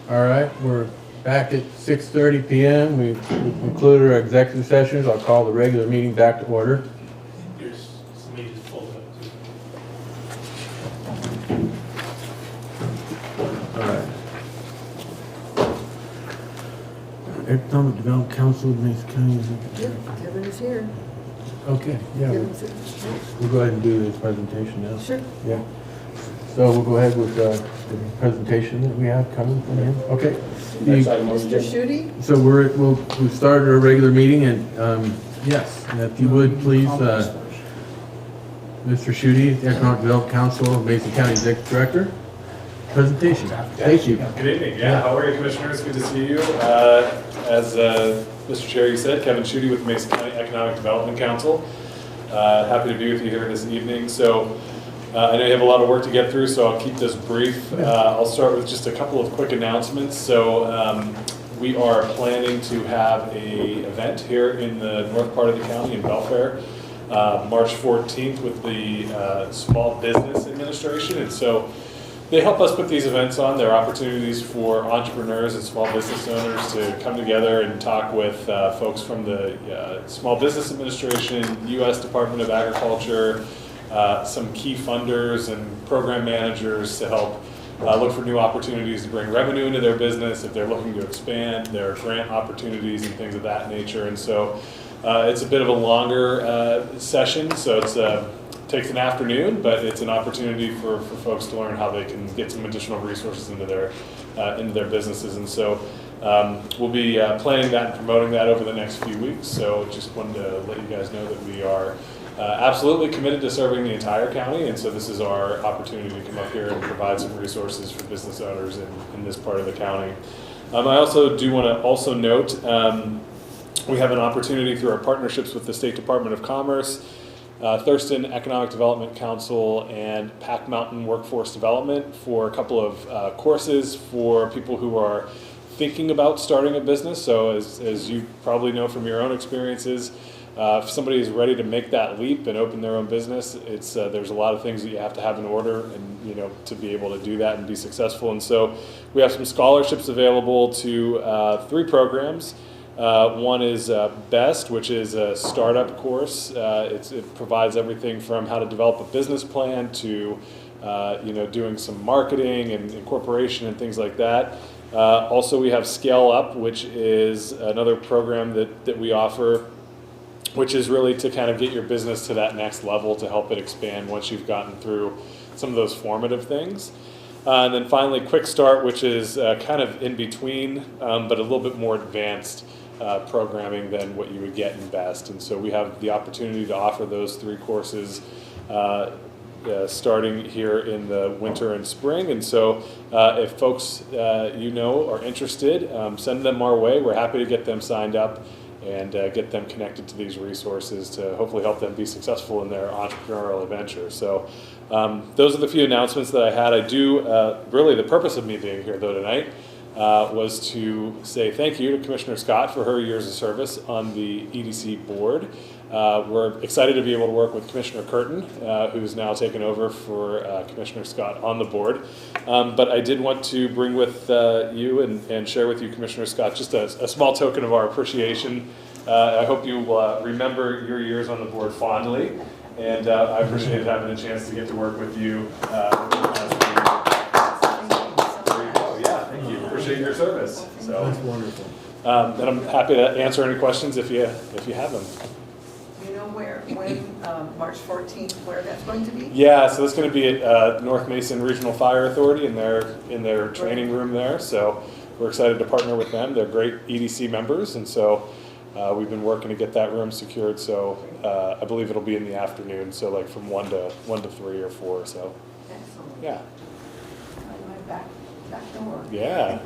All right, we're back at 6:30 p.m. We've concluded our executive sessions. I'll call the regular meeting back to order. Here's somebody just pulled it up too. All right. Economic Development Council, Mesa County. Yep, Kevin is here. Okay, yeah, Kevin's here. we'll go ahead and do this presentation now. Sure. Yeah. So we'll go ahead with the presentation that we have coming from him. Okay. Mr. Schutte? So we've started our regular meeting, and yes, and if you would please, Mr. Schutte, Economic Development Council, Mason County Executive Director, presentation. Thank you. Good evening. Yeah, how are you, commissioners? Good to see you. As Mr. Chair, you said, Kevin Schutte with Mason County Economic Development Council. Happy to be with you here this evening. So I know you have a lot of work to get through, so I'll keep this brief. I'll start with just a couple of quick announcements. So we are planning to have an event here in the north part of the county in Belfair, March 14th with the Small Business Administration. And so they help us put these events on. They're opportunities for entrepreneurs and small business owners to come together and talk with folks from the Small Business Administration, U.S. Department of Agriculture, some key funders and program managers to help look for new opportunities to bring revenue into their business if they're looking to expand, their grant opportunities and things of that nature. And so it's a bit of a longer session, so it's takes an afternoon, but it's an opportunity for folks to learn how they can get some additional resources into their businesses. And so we'll be planning that and promoting that over the next few weeks. So just wanted to let you guys know that we are absolutely committed to serving the entire county, and so this is our opportunity to come up here and provide some resources for business owners in this part of the county. I also do want to also note we have an opportunity through our partnerships with the State Department of Commerce, Thurston Economic Development Council, and Pack Mountain Workforce Development for a couple of courses for people who are thinking about starting a business. So as you probably know from your own experiences, if somebody is ready to make that leap and open their own business, it's there's a lot of things that you have to have in order, and to be able to do that and be successful. And so we have some scholarships available to 3 programs. One is BEST, which is a startup course. It provides everything from how to develop a business plan to doing some marketing and incorporation and things like that. Also, we have Scale Up, which is another program that we offer, which is really to kind of get your business to that next level to help it expand once you've gotten through some of those formative things. And then finally, Quick Start, which is kind of in between, but a little bit more advanced programming than what you would get in BEST. And so we have the opportunity to offer those 3 courses starting here in the winter and spring. And so if folks are interested, send them our way. We're happy to get them signed up and get them connected to these resources to hopefully help them be successful in their entrepreneurial adventure. So those are the few announcements that I had. I do, really the purpose of me being here though tonight was to say thank you to Commissioner Scott for her years of service on the EDC board. We're excited to be able to work with Commissioner Curtin, who's now taken over for Commissioner Scott on the board. But I did want to bring with you and share with you, Commissioner Scott, just a small token of our appreciation. I hope you remember your years on the board fondly, and I appreciated having a chance to get to work with you. Appreciate your service. So That's wonderful. and I'm happy to answer any questions if you have them. You know when March 14th, where that's going to be? Yeah, so it's going to be at North Mason Regional Fire Authority in their training room there. So we're excited to partner with them. They're great EDC members, and so we've been working to get that room secured. So I believe it'll be in the afternoon, so like from 1 to 3 or 4. So Excellent. yeah. Back door. Yeah.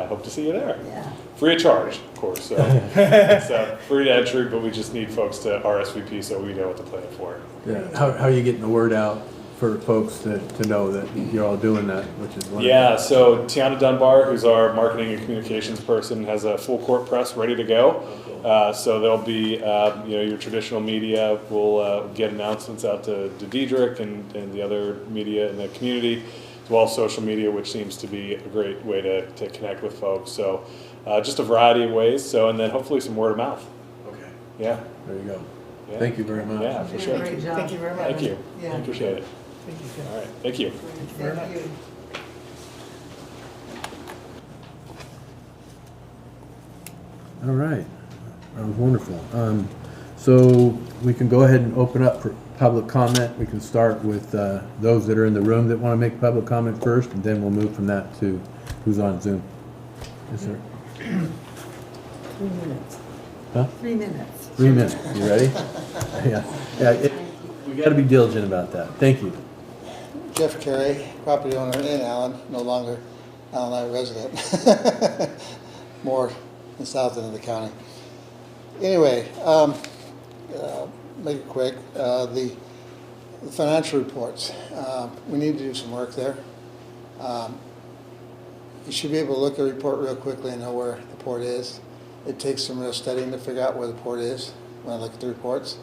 Hope to see you there. Yeah. Free of charge, of course. So it's free entry, but we just need folks to RSVP so we know what to plan for. Yeah. How are you getting the word out for folks to know that you're all doing that, which is wonderful? Yeah, so Tiana Dunbar, who's our marketing and communications person, has a full court press ready to go. So there'll be, your traditional media will get announcements out to Diedrich and the other media in the community. as well as social media, which seems to be a great way to connect with folks. So just a variety of ways. So, and then hopefully some word of mouth. Okay. Yeah. There you go. Yeah. Thank you very much. Yeah, for sure. Great job. Thank you very much. Thank you. Yeah. Appreciate it. Thank you. All right. Thank you. Thank you. All right, that was wonderful. So we can go ahead and open up for public comment. We can start with those that are in the room that want to make public comment first, and then we'll move from that to who's on Zoom. Yes, sir. 3 minutes. Huh? 3 minutes. 3 minutes. You ready? Yeah. We got to be diligent about that. Thank you. Jeff Carey, property owner in Allyn, no longer Allyn resident. More in the south end of the county. Anyway, make it quick. The financial reports, we need to do some work there. You should be able to look at a report real quickly and know where the port is. It takes some real studying to figure out where the port is when I look at the reports.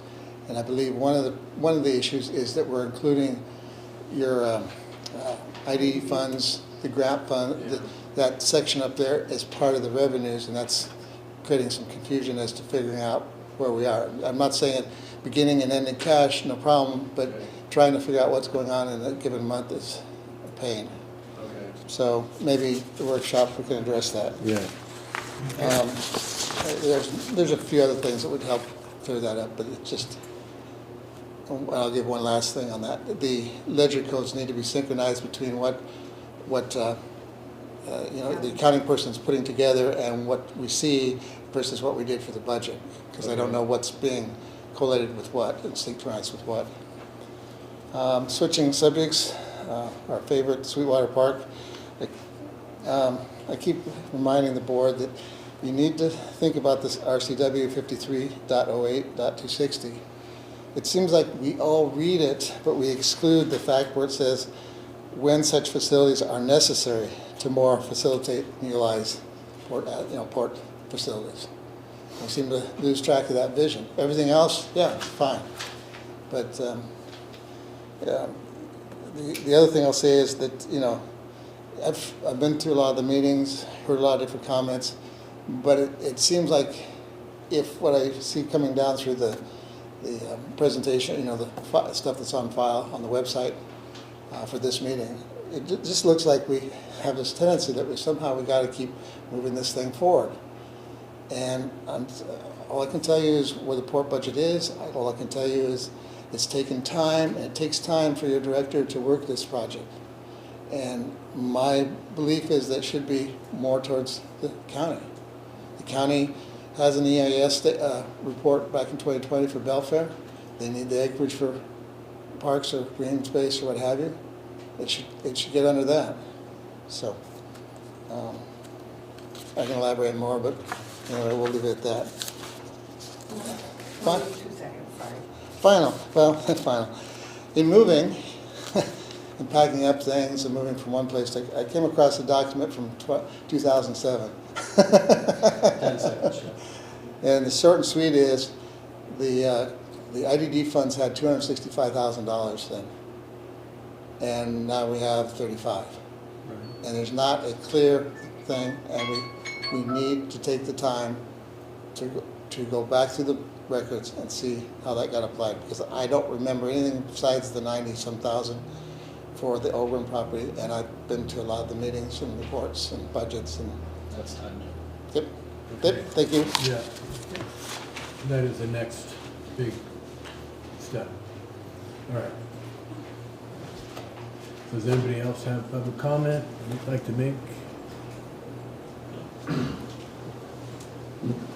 And I believe one of the issues is that we're including your ID funds, the grant fund, that section up there as part of the revenues, and that's creating some confusion as to figuring out where we are. I'm not saying beginning and ending cash, no problem, but trying to figure out what's going on in a given month is a pain. Okay. So maybe the workshop, we can address that. Yeah. There's a few other things that would help clear that up, but it's just, I'll give one last thing on that. The ledger codes need to be synchronized between what the accounting person's putting together and what we see versus what we did for the budget, because I don't know what's being collated with what and synchronized with what. Switching subjects, our favorite Sweetwater Park. I keep reminding the board that you need to think about this RCW 53.08.260. It seems like we all read it, but we exclude the fact where it says when such facilities are necessary to more facilitate and utilize port facilities. We seem to lose track of that vision. Everything else, yeah, fine. But the other thing I'll say is that, I've been through a lot of the meetings, heard a lot of different comments, but it seems like if what I see coming down through the presentation, the stuff that's on file on the website for this meeting, it just looks like we have this tendency that we got to keep moving this thing forward. And all I can tell you is where the port budget is. All I can tell you is it's taken time, and it takes time for your director to work this project. And my belief is that it should be more towards the county. The county has an EIS report back in 2020 for Belfair. They need the acreage for parks or green space or what have you. It should get under that. So I can elaborate more, but anyway, we'll leave it at that. Fine. 2 seconds, sorry. Final. In moving and packing up things and moving from one place to, I came across a document from 2007. 10 seconds, yeah. And the short and sweet is the IDD funds had $265,000 then, and now we have 35. And there's not a clear thing, and we need to take the time to go back through the records and see how that got applied, because I don't remember anything besides the 90-some thousand for the Oberlin property, and I've been to a lot of the meetings and reports and budgets and. That's time. Yep. Thank you. Yeah. That is the next big step. All right. Does anybody else have public comment they'd like to make?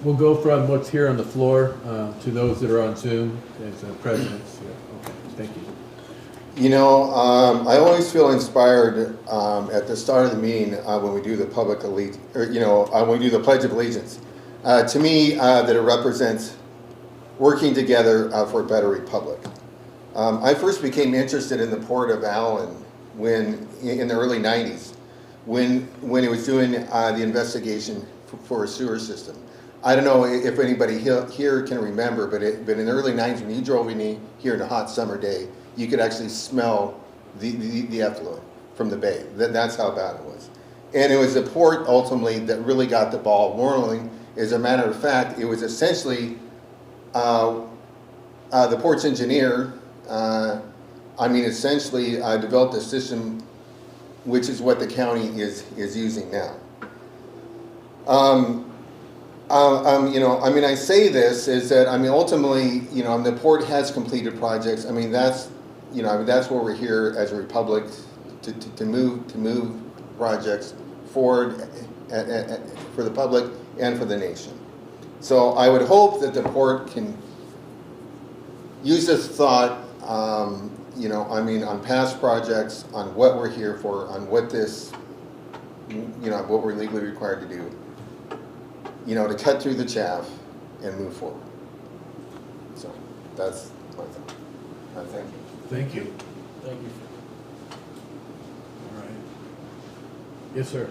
We'll go from what's here on the floor to those that are on Zoom as presidents. Yeah. Okay. Thank you. I always feel inspired at the start of the meeting when we do the public allegiance, or when we do the Pledge of Allegiance. To me, that it represents working together for a better republic. I first became interested in the Port of Allyn when, in the early '90s, when it was doing the investigation for a sewer system. I don't know if anybody here can remember, but in the early '90s, when you drove in here in a hot summer day, you could actually smell the effluent. from the bay. That's how bad it was. And it was the port ultimately that really got the ball rolling. As a matter of fact, it was essentially the port's engineer, essentially developed a system which is what the county is using now. I say this is that, ultimately, the port has completed projects. That's where we're here as a republic to move projects forward for the public and for the nation. So I would hope that the port can use this thought, on past projects, on what we're here for, on what this, what we're legally required to do, to cut through the chaff and move forward. So that's my thought. Thank you. Thank you. Thank you. All right. Yes, sir.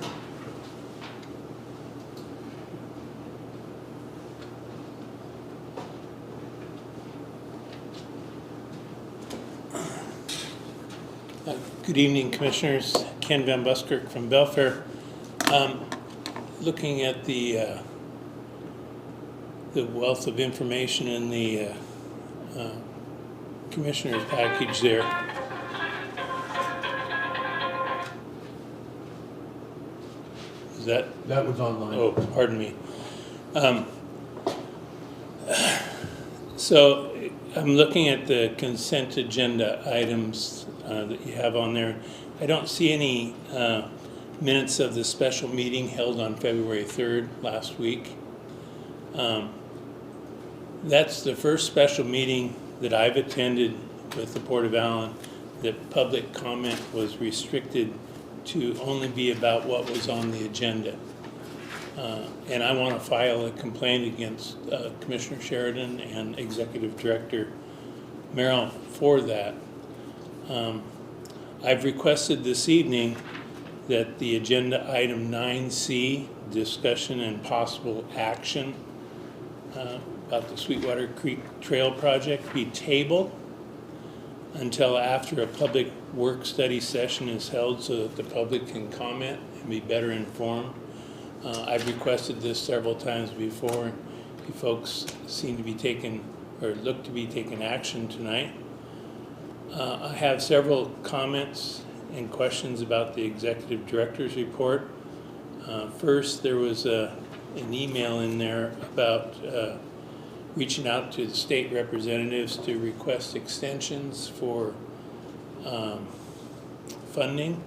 Good evening, Commissioners. Ken Van Buskirk from Belfair. Looking at the wealth of information in the Commissioner's package there. Is that? That was online. Oh, pardon me. So I'm looking at the consent agenda items that you have on there. I don't see any minutes of the special meeting held on February 3rd last week. That's the first special meeting that I've attended with the Port of Allyn that public comment was restricted to only be about what was on the agenda. And I want to file a complaint against Commissioner Sheridan and Executive Director Merrill for that. I've requested this evening that the agenda item 9C, discussion and possible action about the Sweetwater Creek Trail project, be tabled until after a public work study session is held so that the public can comment and be better informed. I've requested this several times before. You folks seem to be taking, or look to be taking action tonight. I have several comments and questions about the Executive Director's report. First, there was an email in there about reaching out to the state representatives to request extensions for funding.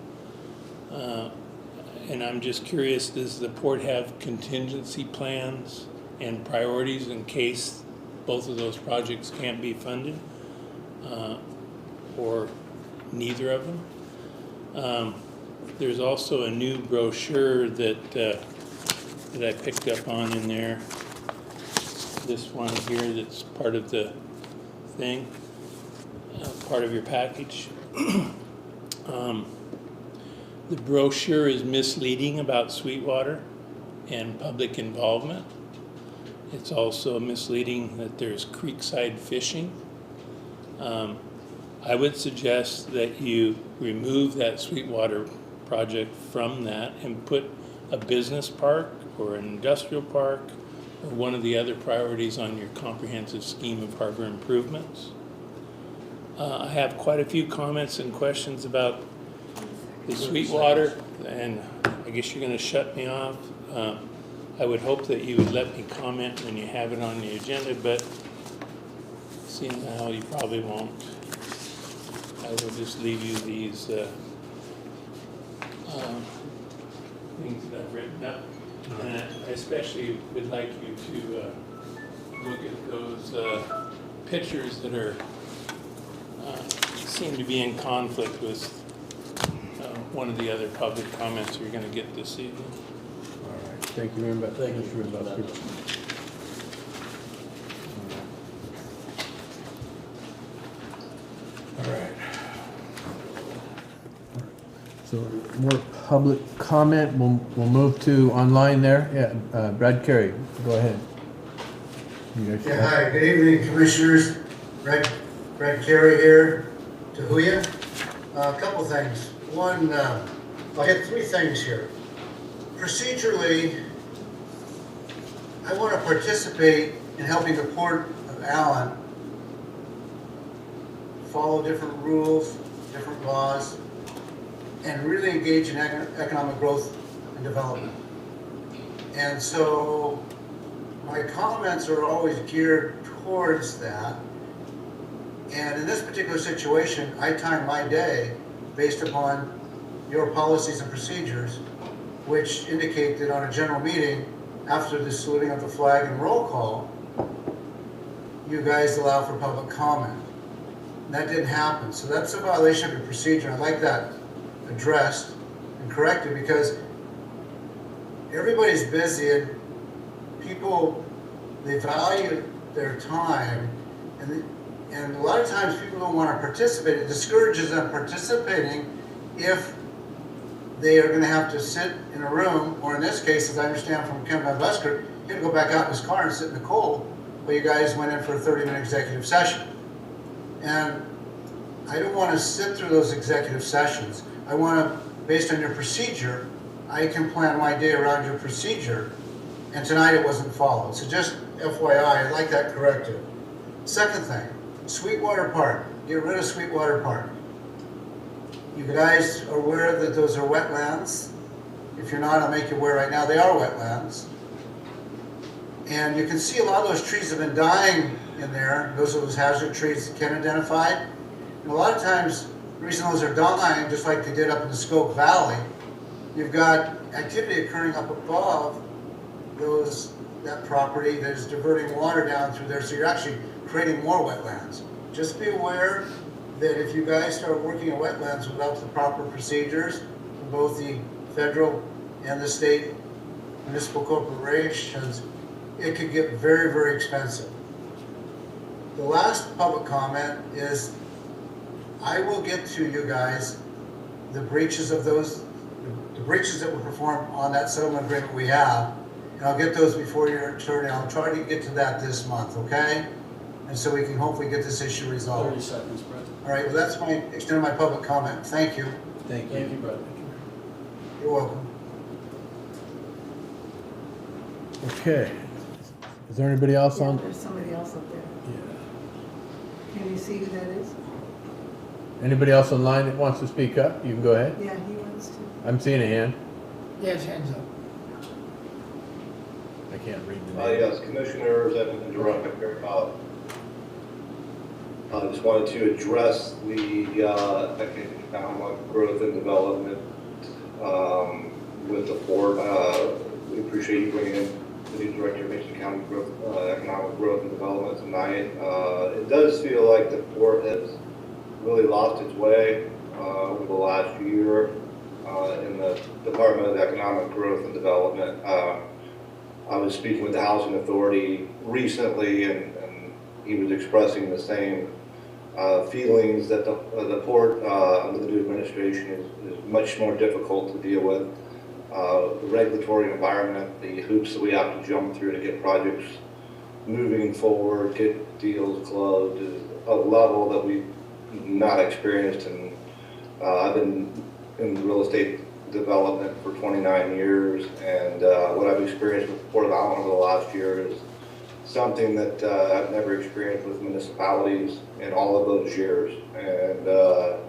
And I'm just curious, does the port have contingency plans and priorities in case both of those projects can't be funded? Or neither of them? There's also a new brochure that I picked up on in there. This one here that's part of the thing, part of your package. The brochure is misleading about Sweetwater and public involvement. It's also misleading that there's creekside fishing. I would suggest that you remove that Sweetwater project from that and put a business park or an industrial park or one of the other priorities on your comprehensive scheme of harbor improvements. I have quite a few comments and questions about the Sweetwater, and I guess you're going to shut me off. I would hope that you would let me comment when you have it on the agenda, but seeing how you probably won't, I will just leave you these things that I've written up. And I especially would like you to look at those pictures that are seem to be in conflict with one of the other public comments you're going to get this evening. All right. Thank you very much. Thank you. Mr. Buskirk. All right. So more public comment. We'll move to online there. Yeah, Brad Carey, go ahead. You guys- Yeah, hi, good evening, Commissioners. Brad Carey here, Tahuya. A couple things. one, I had three things here. Procedurally, I want to participate in helping the Port of Allyn follow different rules, different laws, and really engage in economic growth and development. And so my comments are always geared towards that. And in this particular situation, I time my day based upon your policies and procedures, which indicate that on a general meeting, after the saluting of the flag and roll call, you guys allow for public comment. And that didn't happen. So that's a violation of your procedure. I'd like that addressed and corrected, because everybody's busy and people, they value their time, and a lot of times people don't want to participate. It discourages them participating if they are going to have to sit in a room, or in this case, as I understand from Ken Van Busker, he had to go back out in his car and sit in the cold while you guys went in for a 30-minute executive session. And I don't want to sit through those executive sessions. I want to, based on your procedure, I can plan my day around your procedure, and tonight it wasn't followed. So just FYI, I'd like that corrected. Second thing, Sweetwater Park. Get rid of Sweetwater Park. You guys are aware that those are wetlands. If you're not, I'll make you aware right now, they are wetlands. And you can see a lot of those trees have been dying in there. Those are those hazard trees that Ken identified. And a lot of times, the reason those are dying, just like they did up in the Skoke Valley, you've got activity occurring up above that property that is diverting water down through there, so you're actually creating more wetlands. Just be aware that if you guys start working in wetlands without the proper procedures from both the federal and the state municipal corporations, it could get very, very expensive. The last public comment is, I will get to you guys the breaches of those, the breaches that were performed on that settlement agreement we have, and I'll get those before your attorney. I'll try to get to that this month, okay? And so we can hopefully get this issue resolved. 30 seconds, Brett. All right, well, that's my extent of my public comment. Thank you. Thank Thank you. you, Brett. You're welcome. Okay. Is there anybody else Yeah, on? there's somebody else up there. Yeah. Can you see who that is? Anybody else online that wants to speak up? You can go ahead. Yeah, he wants to. I'm seeing a hand. Yes, hands up. I can't read the name. Yes, Commissioners and Director here. I just wanted to address the economic growth and development with the board. We appreciate you bringing in the new Director of Mason County growth, Economic Growth and Development tonight. It does feel like the board has really lost its way over the last year in the Department of Economic Growth and Development. I was speaking with the Housing Authority recently, and he was expressing the same feelings that the port under the new administration is much more difficult to deal with. The regulatory environment, the hoops that we have to jump through to get projects moving forward, get deals closed, is a level that we've not experienced. And I've been in real estate development for 29 years, and what I've experienced with the Port of Allyn over the last year is something that I've never experienced with municipalities in all of those years. And the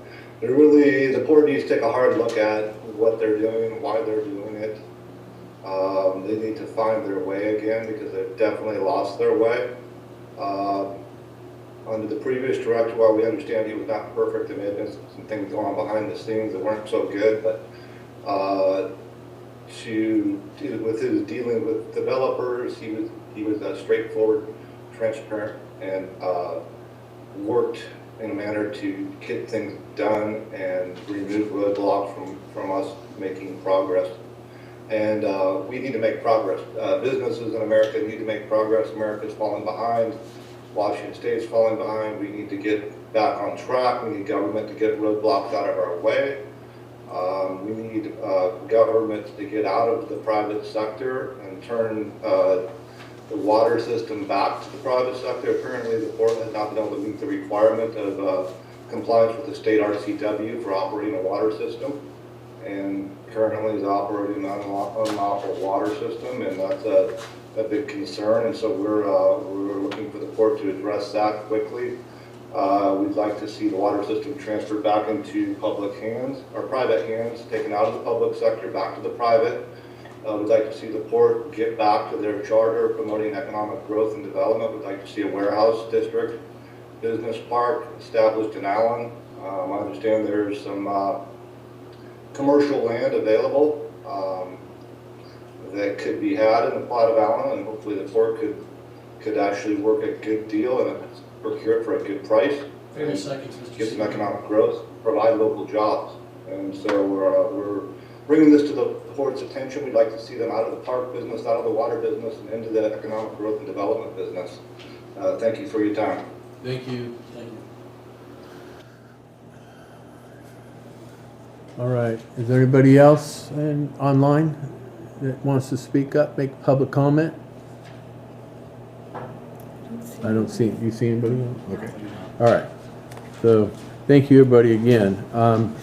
port needs to take a hard look at what they're doing, why they're doing it. They need to find their way again, because they've definitely lost their way. Under the previous director, while we understand he was not perfect and there had been some things going on behind the scenes that weren't so good, but with his dealing with developers, he was straightforward, transparent, and worked in a manner to get things done and remove roadblocks from us making progress. And we need to make progress. Businesses in America need to make progress. America's falling behind. Washington State's falling behind. We need to get back on track. We need government to get roadblocks out of our way. We need government to get out of the private sector and turn the water system back to the private sector. Apparently the port has not been able to meet the requirement of compliance with the state RCW for operating a water system, and currently is operating an unlawful water system, and that's a big concern. And so we're looking for the court to address that quickly. We'd like to see the water system transferred back into public hands, or private hands, taken out of the public sector, back to the private. We'd like to see the port get back to their charter promoting economic growth and development. We'd like to see a warehouse district business park established in Allyn. I understand there's some commercial land available that could be had in the plot of Allyn, and hopefully the port could actually work a good deal and procure it for a good price. 30 seconds, Mr. Get some Chairman. economic growth, provide local jobs. And so we're bringing this to the port's attention. We'd like to see them out of the park business, out of the water business, and into the economic growth and development business. Thank you for your time. Thank you. Thank you. All right, is there anybody else online that wants to speak up, make public comment? I don't see, you see anybody else? Okay, all right. So, thank you everybody again.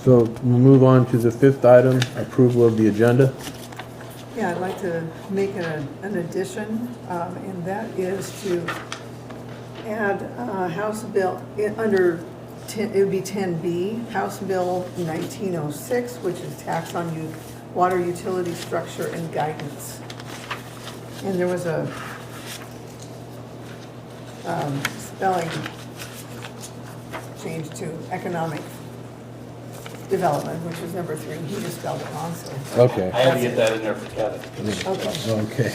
So we'll move on to the fifth item, approval of the agenda. Yeah, I'd like to make an addition, and that is to add House Bill, under, it would be 10B, House Bill 1906, which is tax on water utility structure and guidance. And there was a spelling change to economic development, which was number 3. He just spelled it wrong, so. Okay, I had to get that in there for Kevin. Okay. okay.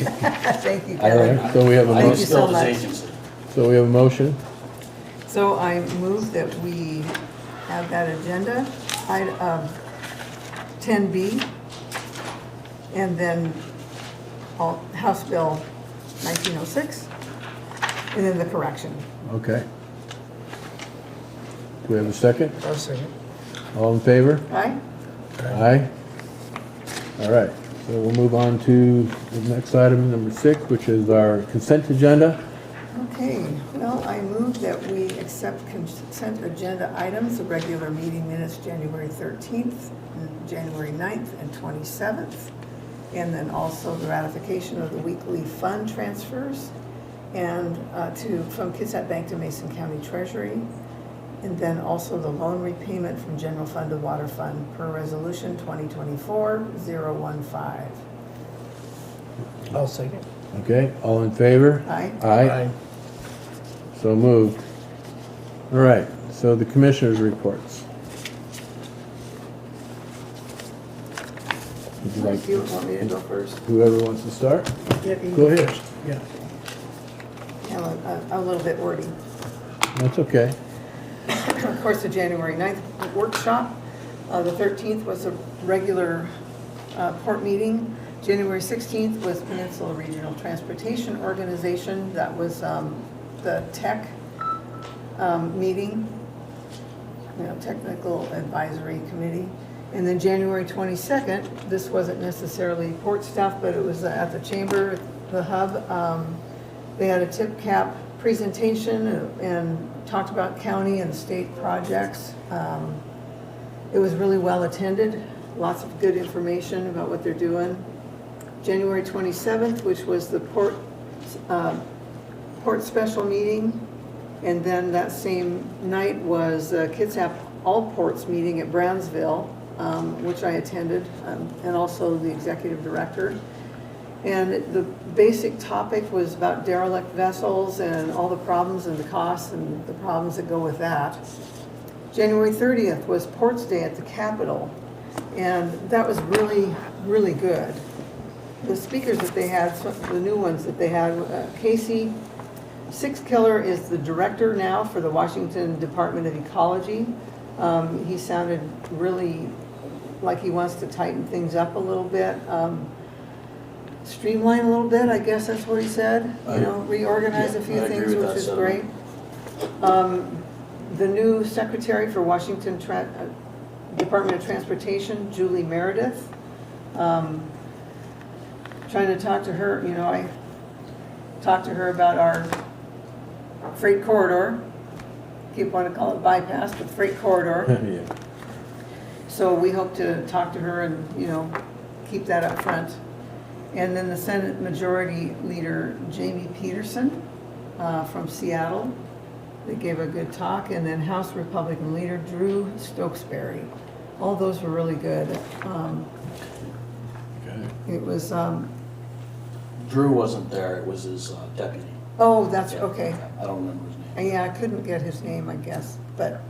Thank you, All Kevin. right, so we have a Thank you motion, so Still his much. agency. so we have a motion. So I move that we have that agenda, item 10B, and then House Bill 1906, and then the correction. Okay. Do we have a second? I'll second. All in favor? Aye? Aye. All right, so we'll move on to the next item, number 6, which is our consent agenda. Okay, well, I move that we accept consent agenda items, the regular meeting minutes, January 13th, and January 9th, and 27th, and then also the ratification of the weekly fund transfers, and from Kitsap Bank to Mason County Treasury, and then also the loan repayment from general fund to water fund per resolution 2024-015. I'll second. Okay, all in favor? Aye? Aye. So moved. All right, so the commissioners' reports. Would you like, Do you want me to go first? whoever wants to start? Yeah, you Go ahead. Yeah. I'm a little bit wordy. That's okay. Of course, the January 9th workshop. The 13th was a regular port meeting. January 16th was Peninsula Regional Transportation Organization. That was the tech meeting, Technical Advisory Committee. And then January 22nd, this wasn't necessarily port stuff, but it was at the chamber, the hub. They had a tip cap presentation and talked about county and state projects. It was really well attended, lots of good information about what they're doing. January 27th, which was the port special meeting, and then that same night was Kitsap All Ports meeting at Brownsville, which I attended, and also the executive director. And the basic topic was about derelict vessels and all the problems and the costs and the problems that go with that. January 30th was Ports Day at the Capitol, and that was really, really good. The speakers that they had, the new ones that they had, Casey Sixkiller is the director now for the Washington Department of Ecology. He sounded really like he wants to tighten things up a little bit. Streamline a little bit, I guess that's what he said, reorganize a few I agree things, with which that is sentiment. great. The new secretary for Washington Department of Transportation, Julie Meredith. Trying to talk to her, I talked to her about our freight corridor, keep wanting to call it bypass, but freight corridor. Yeah. So we hope to talk to her and, you know, keep that up front. And then the Senate Majority Leader Jamie Peterson from Seattle, they gave a good talk. And then House Republican Leader Drew Stokesbury. All those were really good. Okay. It was, Drew wasn't there, it was his deputy. oh, that's, Yeah, okay. I don't remember his name. Yeah, I couldn't get his name, I guess, but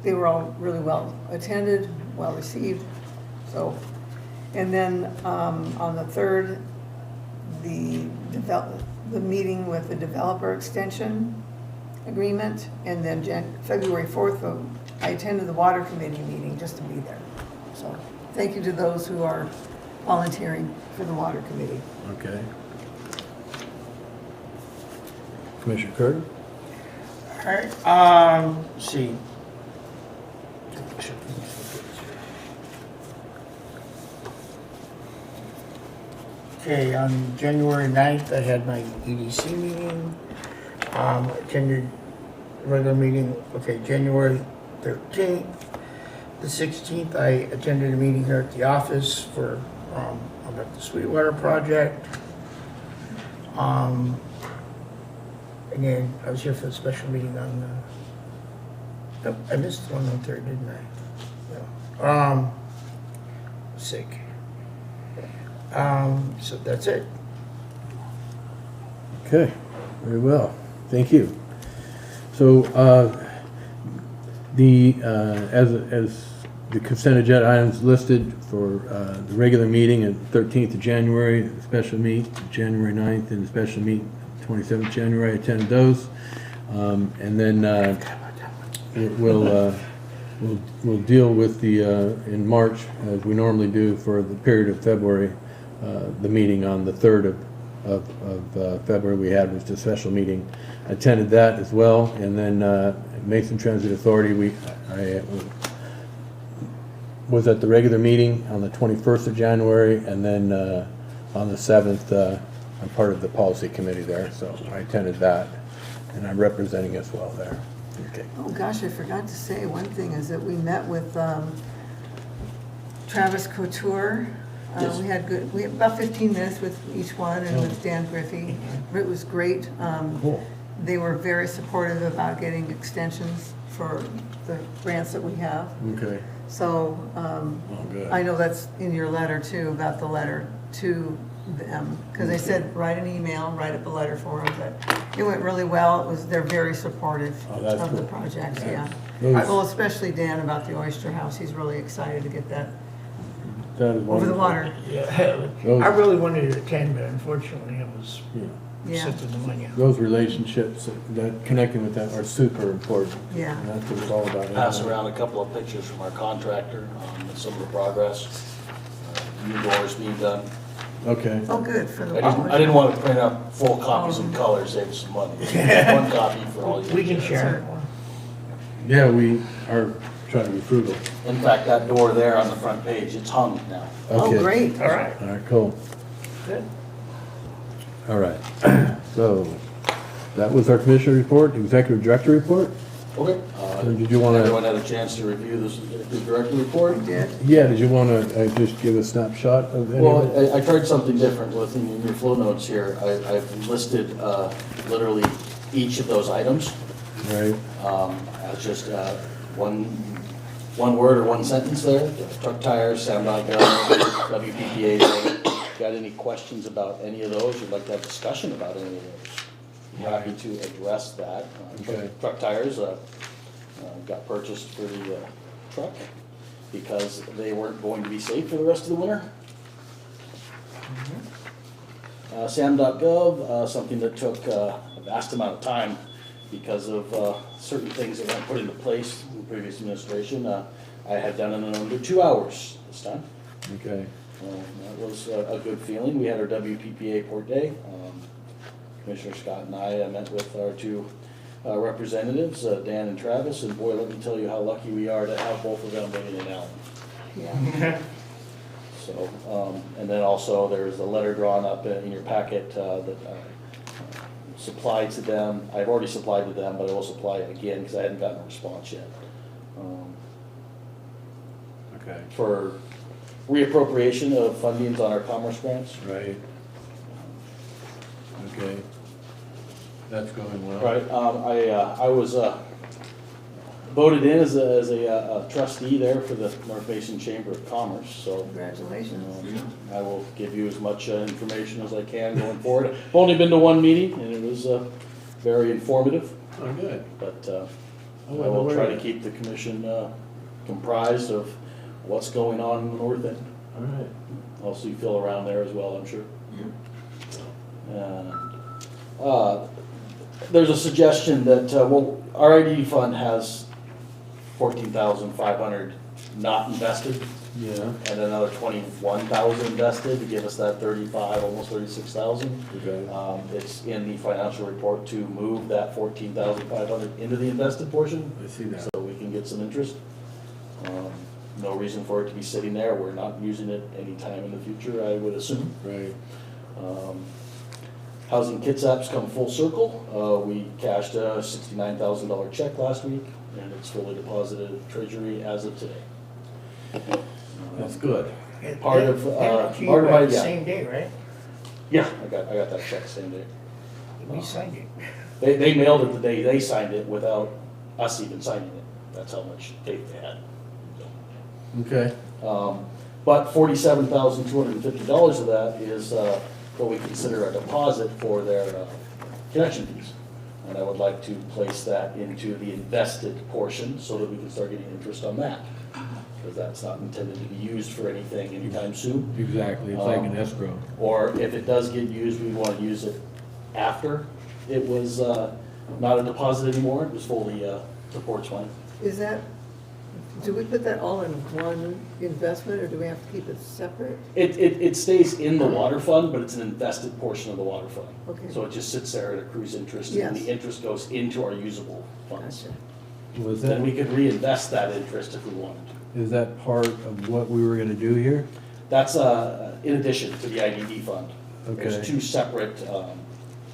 they were all really well attended, well received, so. And then on the 3rd, the meeting with the developer extension agreement, and then February 4th, I attended the water committee meeting just to be there. So thank you to those who are volunteering for the water committee. Okay. Commissioner Curtin? All right, let's see. Okay, on January 9th, I had my EDC meeting, attended a regular meeting, okay, January 13th. The 16th, I attended a meeting here at the office for, about the Sweetwater project. And then I was here for the special meeting on, nope, I missed the one on 3rd, didn't I? No. Sick. So that's it. Okay, very well, thank you. So, as the consent agenda items listed for the regular meeting at 13th of January, the special meet, January 9th, and the special meet, 27th January, I attended those. And then we'll deal with the, in March, as we normally do for the period of February, the meeting on the 3rd of February we had was the special meeting. I attended that as well. And then Mason Transit Authority, I was at the regular meeting on the 21st of January, and then on the 7th, I'm part of the policy committee there, so I attended that, and I'm representing as well there. Okay. Oh, gosh, I forgot to say, one thing is that we met with Travis Couture. Yes. We had about 15 minutes with each one, and with Dan Griffey. It was great. Cool. They were very supportive about getting extensions for the grants that we have. Okay. So good. I know that's in your letter too, about the letter to them, because they said write an email, write up a letter for them, but it went really well. They're very supportive Oh, that's of the cool. projects, yeah. Those- Well, especially Dan about the Oyster House. He's really excited to get that That is over the wonderful. water. Yeah, Those- I really wanted to attend, but unfortunately I was Yeah, sick with pneumonia. Those relationships, that connecting with them are super important. yeah. And that's what it's all about. Pass around a couple of pictures from our contractor on some of the progress. New doors being done. Okay. Oh, good for the. I didn't want to print up full copies in color, save some money. One copy for all you. We can share it. Yeah, we are trying to be frugal. In fact, that door there on the front page, it's hung now. Oh, Okay. great. All right, All right, cool. good. All right. So that was our commissioner report, executive director report. Okay. Did you want Everyone to, had a chance to review this, the director report? We did. yeah, did you want to just give a snapshot of any of it? Well, I tried something different with in your flow notes here. I've listed literally each of those items Right, as just one word or one sentence there. Truck tires, sound.gov, WPPA. Got any questions about any of those? You'd like to have discussion about any of those? I'm happy to address that. Okay. Truck tires got purchased for the truck because they weren't going to be safe for the rest of the winter. SAM.gov, something that took a vast amount of time because of certain things that weren't put into place in the previous administration. I had done it in under 2 hours this time. okay. That was a good feeling. We had our WPPA port day. Commissioner Scott and I met with our two representatives, Dan and Travis, and boy, let me tell you how lucky we are to have both of them living in Allyn. Yeah. So, and then also there's a letter drawn up in your packet that supply to them. I've already supplied to them, but I will supply it again because I hadn't gotten a response yet. Okay, For reappropriation of fundings on our commerce grants. right. Okay. That's going well. Right, I was voted in as a trustee there for the North Basin Chamber of Commerce, so Congratulations. I will give you as much information as I can going forward. I've only been to one meeting, and it was very informative, Oh, good. but I wasn't will aware try of to that. keep the commission comprised of what's going on in the north end. All right. I'll see Phil around there as well, I'm sure. And there's a suggestion that, well, our IDD fund has 14,500 not invested, Yeah, and another 21,000 invested to give us that 35, almost 36,000. okay. It's in the financial report to move that 14,500 into the invested portion, I see that. so we can get some interest. No reason for it to be sitting there. We're not using it anytime in the future, I would assume. Right. Housing Kitsap's come full circle. We cashed a $69,000 check last week, and it's fully deposited at Treasury as of today. That's good. Part of, They part achieved of my, that the yeah. same day, right? Yeah, I got that check same day. We signed it. They mailed it the day they signed it without us even signing it. That's how much faith they had. Okay. But $47,250 of that is what we consider a deposit for their connection fees. And I would like to place that into the invested portion so that we can start getting interest on that. Because that's not intended to be used for anything anytime soon. Exactly, it's like an escrow. Or if it does get used, we want to use it after it was not a deposit anymore, it was fully supports money. Is that, do we put that all in one investment, or do we have to keep it separate? It stays in the water fund, but it's an invested portion of the water fund. Okay. So it just sits there and accrues interest, and Yes. the interest goes into our usable funds. Gotcha. Was Then we that, could reinvest that interest if we wanted to. is that part of what we were gonna do here? That's in addition to the IDD fund. Okay. There's two separate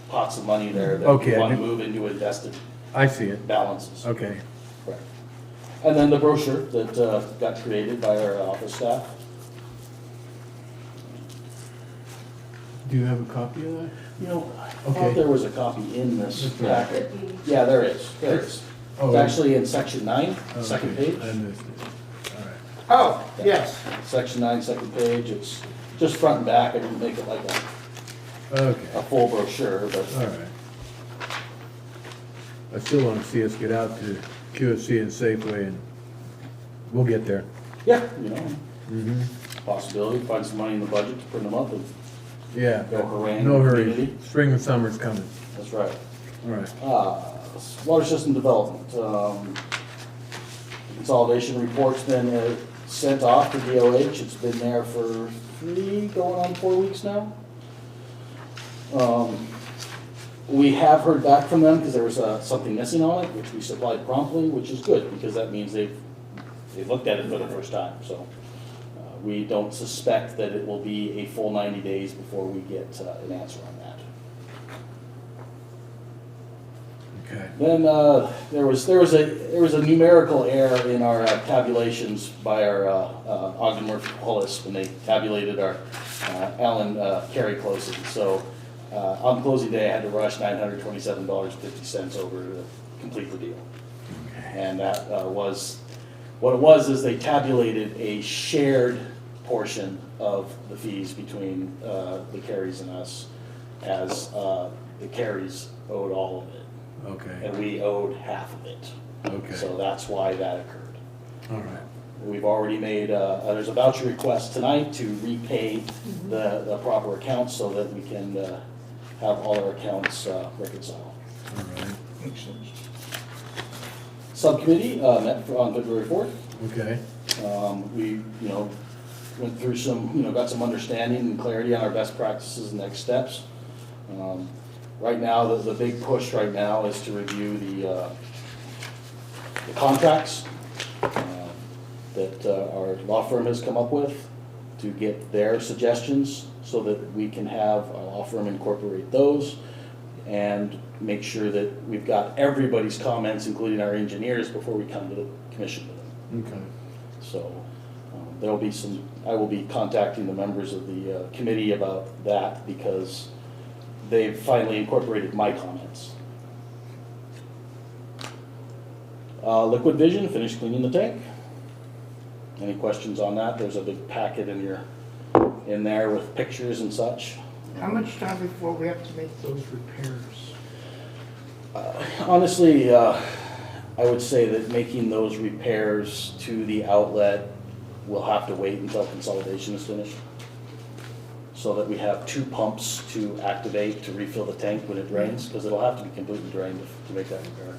pots of money there that Okay, we I want to did- move into invested I see it. balances. Okay. Correct. And then the brochure that got created by our office staff. Do you have a copy of that? You know, I Okay. thought there was a copy in this That's right. packet. Yeah, there is, there is. Oh, It's actually in section 9, okay. second page. I missed it. All right. Oh, yes. Section 9, second page, it's just front and back, I didn't make it like a Okay, full brochure, but all right. I still wanna see us get out to QFC and Safeway, and we'll get there. yeah, you know, Mm-hmm. possibility, find some money in the budget to print them up, and Yeah. Go harangue No the hurry. community. Spring and summer's coming. that's right. All right. Water system development, consolidation report's been sent off to DOH, it's been there for 3, going on 4 weeks now. We have heard back from them because there was something missing on it, which we supplied promptly, which is good, because that means they've looked at it for the first time, so. We don't suspect that it will be a full 90 days before we get an answer on that. Okay. Then there was a numerical error in our tabulations by our Ogden Murphy Willis when they tabulated our Allyn carry closing. So on closing day, I had to rush $927.50 over to complete the deal. And that was, what it was is they tabulated a shared portion of the fees between the carries and us, as the carries owed all of it. Okay. And we owed half of it. Okay. So that's why that occurred. All right. We've already made, there's a voucher request tonight to repay the proper accounts so that we can have all our accounts reconciled. All right. Subcommittee met on February 4th. Okay. We, went through some, got some understanding and clarity on our best practices and next steps. Right now, the big push right now is to review the contracts that our law firm has come up with, to get their suggestions so that we can have our law firm incorporate those. and make sure that we've got everybody's comments, including our engineers, before we come to the commission with them. Okay. So there'll be I will be contacting the members of the committee about that because they've finally incorporated my comments. Liquid Vision, finished cleaning the tank. Any questions on that? There's a big packet in there with pictures and such. How much time before we have to make those repairs? Honestly, I would say that making those repairs to the outlet will have to wait until consolidation is finished, so that we have 2 pumps to activate to refill the tank when it drains, because it'll have to be completely drained to make that repair.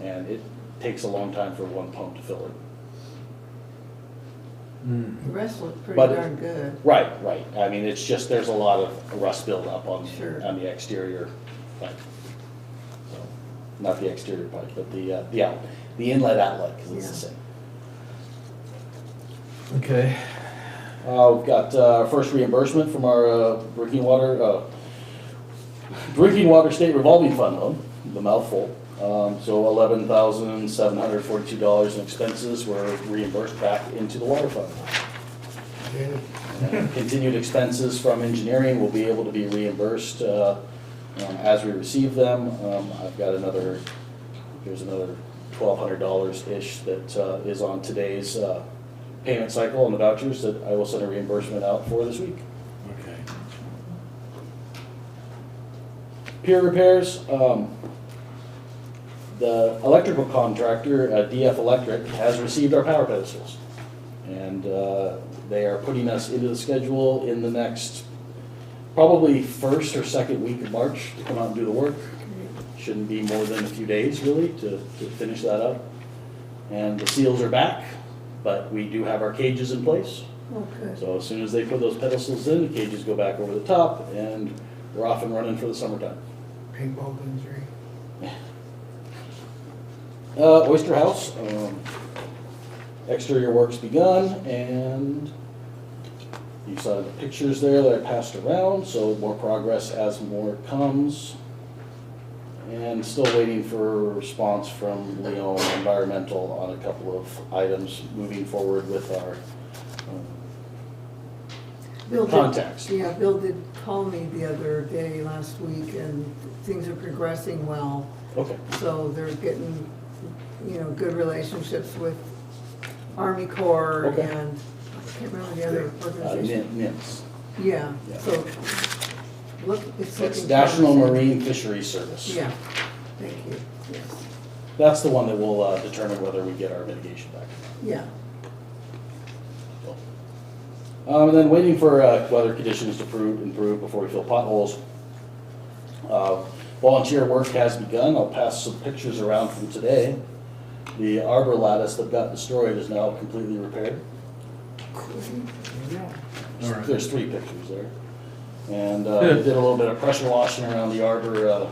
And it takes a long time for 1 pump to fill it. The rest look pretty But- darn good. Right. I mean, it's just, there's a lot of rust buildup on the exterior pipe. So, not the exterior pipe, but the inlet outlet, because it's the same. Okay. We've got our first reimbursement from our drinking water state revolving fund loan, the mouthful. So $11,742 in expenses were reimbursed back into the water fund. And continued expenses from engineering will be able to be reimbursed as we receive them. I've got here's another $1,200-ish that is on today's payment cycle on the vouchers that I will send a reimbursement out for this week. Okay. Pier repairs. The electrical contractor, DF Electric, has received our power pedestals. And they are putting us into the schedule in the next, probably first or second week of March to come out and do the work. Shouldn't be more than a few days, really, to finish that up. And the seals are back, but we do have our cages in place. Okay. So as soon as they put those pedestals in, the cages go back over the top, and we're off and running for the summertime. Paintball guns, right? Oyster House, exterior work's begun, and you saw the pictures there that I passed around, so more progress as more comes. And still waiting for a response from Leon Environmental on a couple of items moving forward with our contacts. Bill did call me the other day, last week, and things are progressing well. Okay. So they're getting, good relationships with Army Corps Okay. and, I can't remember the other organization. NIMS. Yeah, Yeah. so, it's It's looking National promising. Marine Fisheries Service. Yeah, thank you, yes, That's the one that will determine whether we get our mitigation back. yeah. And then waiting for weather conditions to improve before we fill potholes. Volunteer work has begun. I'll pass some pictures around from today. The arbor lattice that got destroyed is now completely repaired. All right. There's 3 pictures there. And we did a little bit of pressure washing around the arbor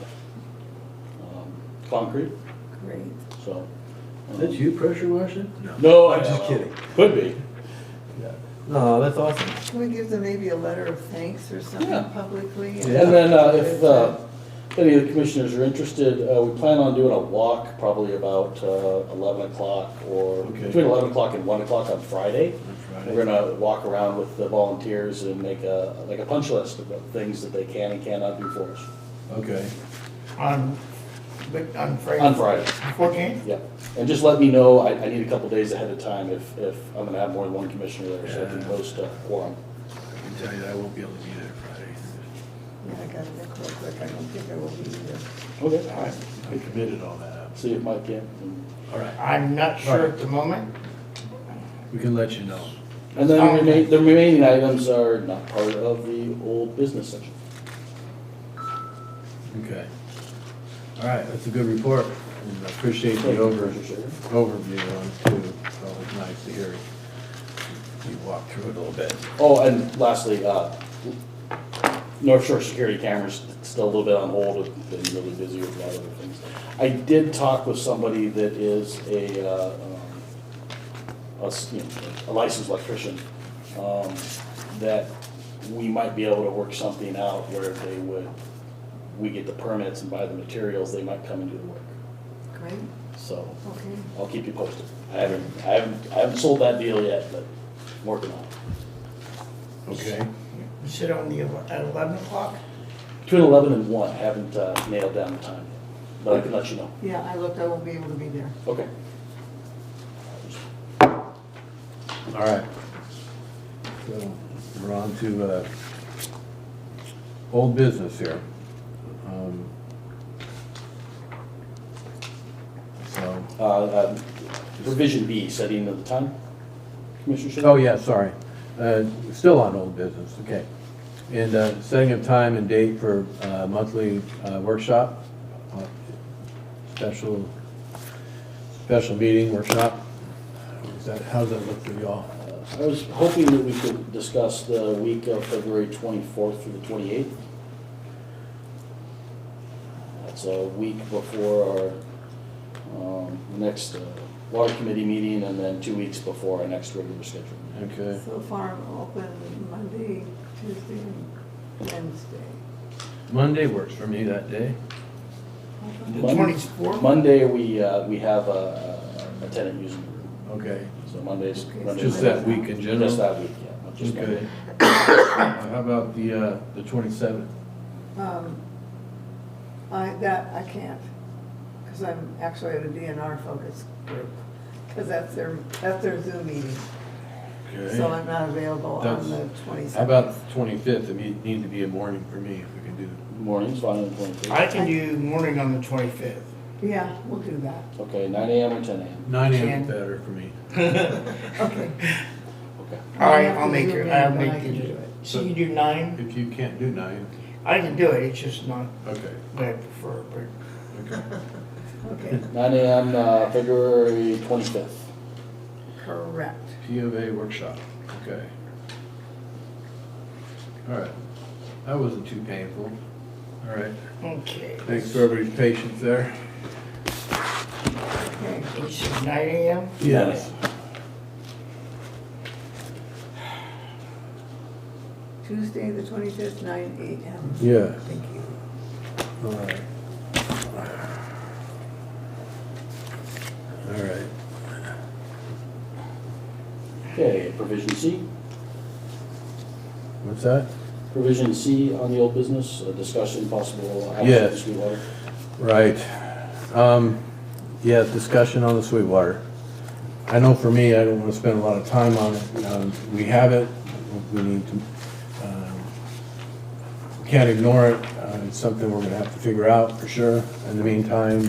concrete. Great. So. That's you pressure washing? No, I'm just kidding. Could be. No, that's awesome. Can we give them maybe a letter of thanks or something Yeah. publicly? And then if any of the commissioners are interested, we plan on doing a walk probably about 11 o'clock or Okay. between 11 o'clock and 1 o'clock on Friday. On Friday. We're gonna walk around with the volunteers and make a punch list of things that they can and cannot do for us. Okay. On Friday? On Friday, 14th? yeah. And just let me know, I need a couple days ahead of time if I'm gonna have more than one commissioner there, so I can post a quorum. I can tell you that I won't be able to be there Friday. Yeah, I gotta look real quick, I don't think I will be here. Okay. I committed all that up. See if Mike can. All right. I'm not sure at the moment. We can let you know. And then the remaining items are not part of the old business section. Okay. All right, that's a good report. And I appreciate the Thank you, overview Mr. Chair. on it too. It's always nice to hear you walk through it a little bit. Oh, and lastly, North Shore security cameras, still a little bit on hold, have been really busy with a lot of other things. I did talk with somebody that is a licensed electrician, that we might be able to work something out where they would we get the permits and buy the materials, they might come and do the work. Great, So okay. I'll keep you posted. I haven't sold that deal yet, but I'm working on it. Okay. You said at 11 o'clock? Between 11 and 1, I haven't nailed down the time, but I can let you know. Yeah, I looked, I won't be able to be there. Okay. All right. So we're on to old business here. So, Provision B, setting of the time, Commissioner Shea? oh yeah, sorry. Still on old business, okay. And setting of time and date for monthly workshop, special meeting workshop. How's that look for y'all? I was hoping that we could discuss the week of February 24th through the 28th. That's a week before our next water committee meeting, and then 2 weeks before our next regular schedule. Okay. So far, I'm open Monday, Tuesday, and Wednesday. Monday works for me that day. The Monday- 24th? Monday, we have a tenant using the room, Okay. so Monday's. Okay. Just that week in general? Just that week, yeah, not just Okay. Monday. How about the 27th? I can't, because I'm actually at a DNR focus group, because that's their Zoom meeting. So I'm not available on the 27th. How about the 25th? It needs to be a morning for me if we can do. Morning's fine on the 25th. I can do morning on the 25th. Yeah, we'll do that. Okay, 9 a.m. or 10 a.m.? 9 a.m. Can. is better for me. Okay. Okay. All right, have I'll to make Zoom it, in, I'll but make I can do it. it. So you do 9? If you can't do 9, I can do it, it's just not okay. what I prefer, but Okay. Okay, 9 a.m. February 25th. correct. P of A workshop, okay. All right. That wasn't too painful. All right. okay. Thanks for everybody's patience there. Okay. You said 9 a.m.? Yes. Tuesday, the 25th, 9 a.m. Yeah. Thank you. All right. All right. Okay, provision C. What's that? Provision C on the old business, discussion possible action Yes. of Sweetwater. Right. Yeah, discussion on the Sweetwater. I know for me, I don't want to spend a lot of time on it. We have it, we need to, can't ignore it. It's something we're gonna have to figure out for sure. In the meantime,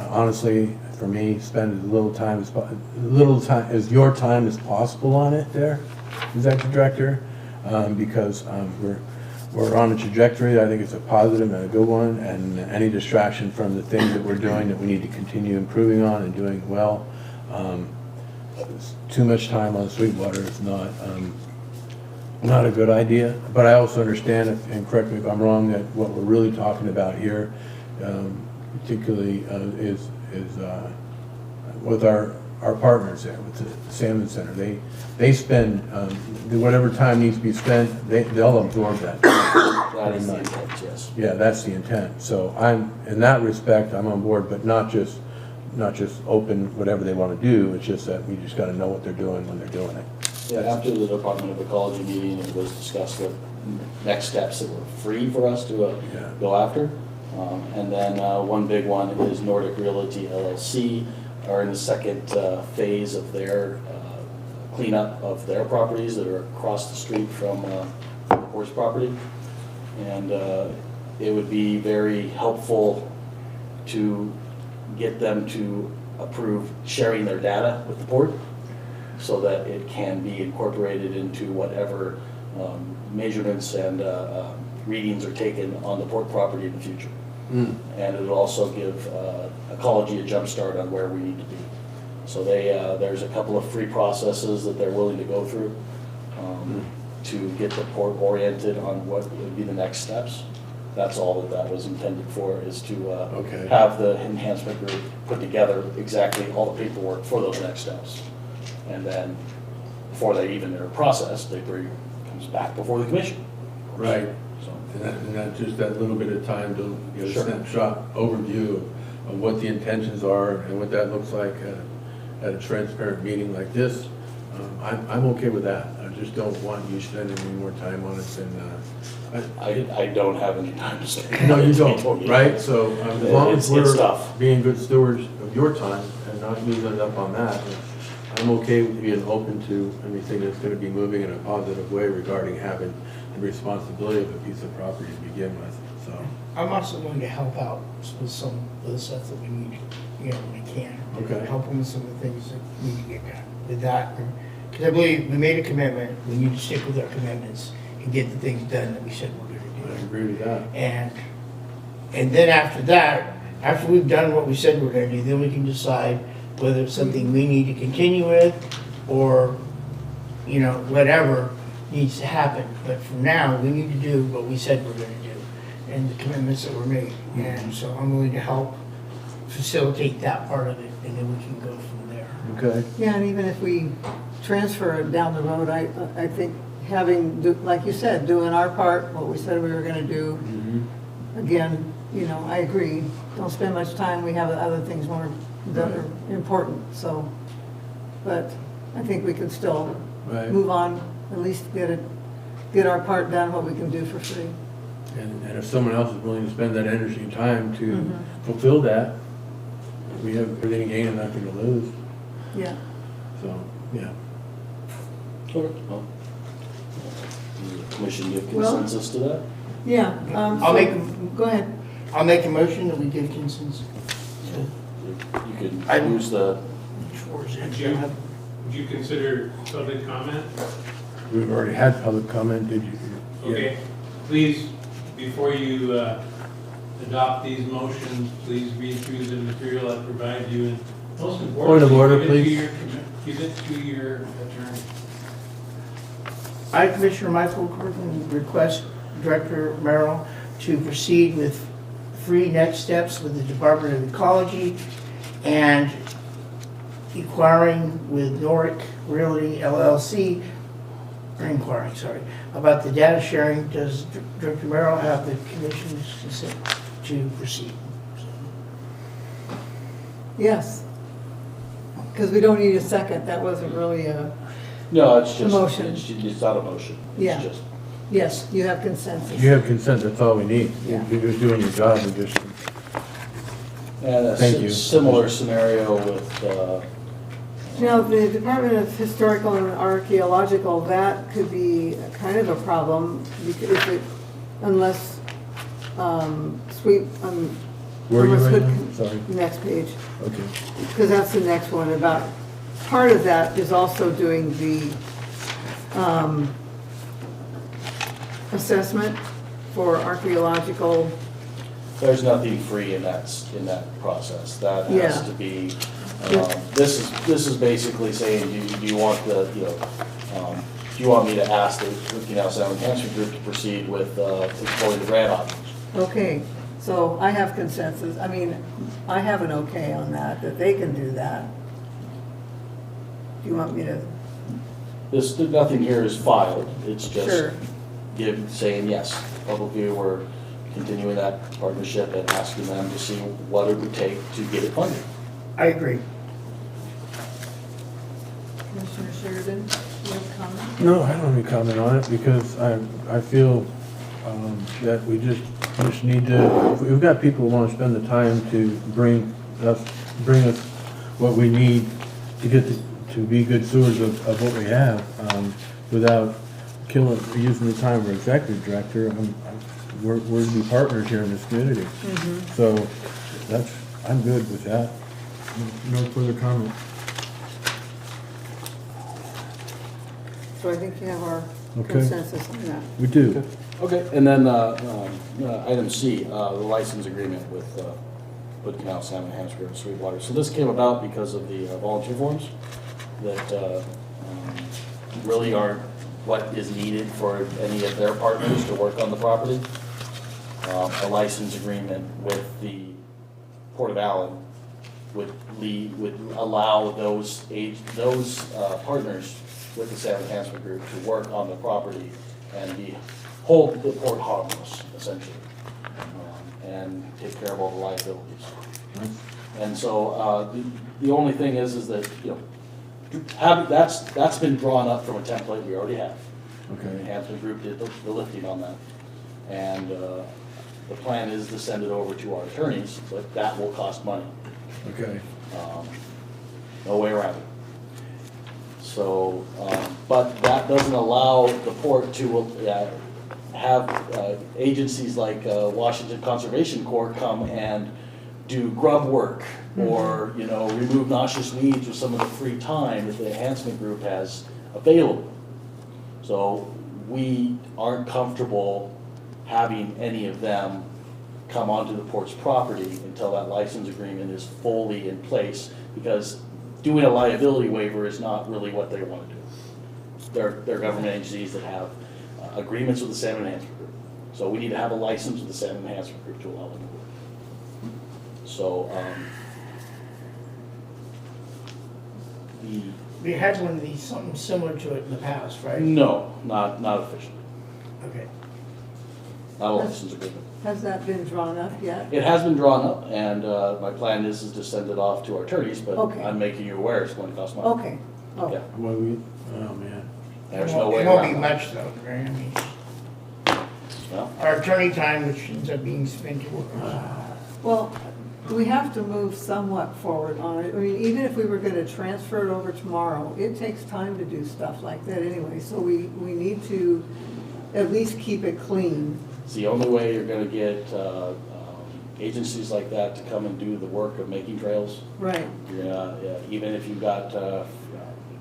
honestly, for me, spend as little time as your time as possible on it there, Executive Director, because we're on a trajectory. I think it's a positive and a good one, and any distraction from the things that we're doing that we need to continue improving on and doing well. Too much time on Sweetwater is not a good idea, but I also understand, and correct me if I'm wrong, that what we're really talking about here, particularly is with our partners there, with the Salmon Center. They spend, whatever time needs to be spent, they'll absorb that. That is the intent, yes. Yeah, that's the intent. So in that respect, I'm on board, but not just open whatever they want to do. It's just that we just got to know what they're doing when they're doing it. Yeah, after the Department of Ecology meeting, it was discussed that next steps that were free for us to go after. And then one big one is Nordic Realty LLC are in the second phase of their cleanup of their properties that are across the street from the Port's property. And it would be very helpful to get them to approve sharing their data with the Port so that it can be incorporated into whatever measurements and readings are taken on the Port property in the future. And it'll also give ecology a jump start on where we need to be. So there's a couple of free processes that they're willing to go through to get the Port oriented on what would be the next steps. That's all that was intended for, is to have the enhancement group put together exactly all the paperwork for those next steps. And then before they even are processed, they comes back before the commission. Right. So And that, just that little bit of time to get a Sure. snapshot overview of what the intentions are and what that looks like at a transparent meeting like this. I'm okay with that. I just don't want you spending any more time on it than, I don't have any time to spend. no, you on it. don't, right? So as long as It's we're tough. being good stewards of your time and not using it up on that, I'm okay with being open to anything that's gonna be moving in a positive way regarding having the responsibility of a piece of property to begin with, so. I'm also going to help out with some of the stuff that we need, when we can. Okay. Help them with some of the things that need to get done with that. Because I believe we made a commitment, we need to stick with our commitments and get the things done that we said we're I gonna do. agree with that. And then after that, after we've done what we said we're gonna do, then we can decide whether it's something we need to continue with or, whatever needs to happen. But for now, we need to do what we said we're gonna do and the commitments that were made. And so I'm willing to help facilitate that part of it, and then we can go from there. Okay. Yeah, and even if we transfer it down the road, I think like you said, doing our part, what we said we were gonna do, again, I agree. Don't spend much time, we have other things more that are important, so. But I think we can still Right. move on, at least get our part done, what we can do for free. And if someone else is willing to spend that energy and time to Mhm. fulfill that, we have everything to gain and nothing to lose, Yeah. so, yeah. Okay. Well, does the commission give Well- consensus to that? Yeah. I'll make- Go ahead. I'll make a motion that we give consensus to You I- could use the, towards it. Would you consider public comment? We've already had public comment, did you? Yeah. Okay, please, before you adopt these motions, please read through the material I provide you, and most importantly, Point of order, give it to please. give it to your attorney. I, Commissioner Michael Corcoran, request Director Merrill to proceed with 3 next steps with the Department of Ecology and inquiring with Norick Realty LLC, about the data sharing. Does Director Merrill have the Commission's consent to proceed? Yes. Because we don't need a second, that wasn't really a, no, it's just, Motion. it's not a motion. Yeah. It's just, yes, you have consensus. You have consent, that's all we need. Yeah. You're just doing your job, we just, and a Thank you. similar scenario with, Now, the Department of Historical and Archaeological, that could be kind of a problem, because if it, unless, where are you unless right Hood- now? Sorry. Next page, Okay. because that's the next one about, part of that is also doing the, assessment for archaeological, there's nothing free in that process. That has Yeah. to be, Yeah. this is basically saying, do you want the, do you want me to ask the Canal Sound Enhancement Group to proceed with, exploring the grant options? okay, so I have consensus, I have an okay on that they can do that. Do you want me to? Nothing here is filed, it's Sure. just saying yes. Publicly, we're continuing that partnership and asking them to see what it would take to get it funded. I agree. Commissioner Sheridan, you have a comment? No, I don't have any comment on it, because I feel that we just need to, we've got people who want to spend the time to bring us what we need to get to be good stewards of what we have, without using the time of our executive director. We're to be partners here in this community. So I'm good with that. No further comment. So I think you have our Okay. consensus on that. We do. Okay, and then item C, the license agreement with Hood Canal Salmon Enhancement Group and Sweetwater. So this came about because of the volunteer forms that really aren't what is needed for any of their partners to work on the property. A license agreement with the Port of Allyn would allow those partners with the Salmon Enhancement Group to work on the property and be hold the port harmless, essentially, and take care of all the liabilities. And so, the only thing is that, that's been drawn up from a template we already have. The Okay, enhancement group did the lifting on that. And, the plan is to send it over to our attorneys, but that will cost money. okay. No way around it. So, but that doesn't allow the port to have agencies like Washington Conservation Corps come and do grub work or, remove noxious weeds with some of the free time that the enhancement group has available. So we aren't comfortable having any of them come onto the port's property until that license agreement is fully in place, because doing a liability waiver is not really what they want to do. They're government agencies that have agreements with the Salmon Enhancement Group. So we need to have a license with the Salmon Enhancement Group to allow them to work. So, We had one of these, something similar to it in the past, right? no, not officially, Okay. not a license agreement. Has that been drawn up yet? It has been drawn up, and my plan is to send it off to our attorneys, but Okay. I'm making you aware it's going to cost money. Okay, oh, Yeah, Well, oh, man. there's It no won't- way It won't around be that. much though, right? I mean, No? our attorney time, which ends up being spent, well, we have to move somewhat forward on it. I mean, even if we were gonna transfer it over tomorrow, it takes time to do stuff like that anyway, so we need to at least keep it clean. It's the only way you're gonna get agencies like that to come and do the work of making trails. Right, You're gonna, even if you've got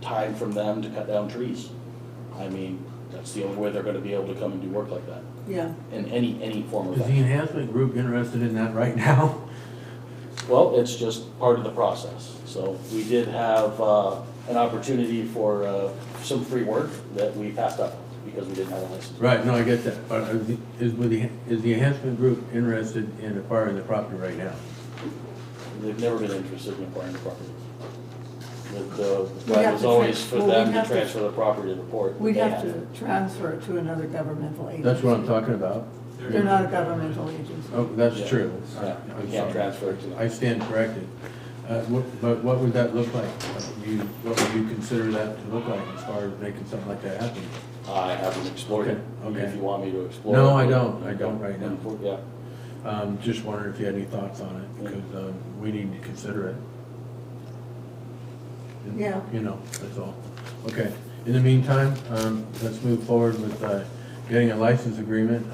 time from them to cut down trees. I mean, that's the only way they're gonna be able to come and do work like that, yeah. in any form of Is the action. enhancement group interested in that right now? Well, it's just part of the process. So we did have an opportunity for some free work that we passed up because we didn't have a license. Right, no, I get that, but is the enhancement group interested in acquiring the property right now? They've never been interested in acquiring the property. The We'd plan have was to always for well, we'd them to have to- transfer the property to the port. We'd They have haven't. to transfer it to another governmental agency. That's what I'm talking about. They're not a governmental agency. Oh, that's Yeah. true. Yeah, I'm we can't sorry. transfer it to them. I stand corrected. But what would that look like? What would you consider that to look like as far as making something like that happen? I haven't explored it. Okay, okay. If you want me to explore. No, it, I don't. I don't right now. Yeah. Just wondering if you had any thoughts on it, because we need to consider it. Yeah. That's all. Okay, in the meantime, let's move forward with getting a license agreement.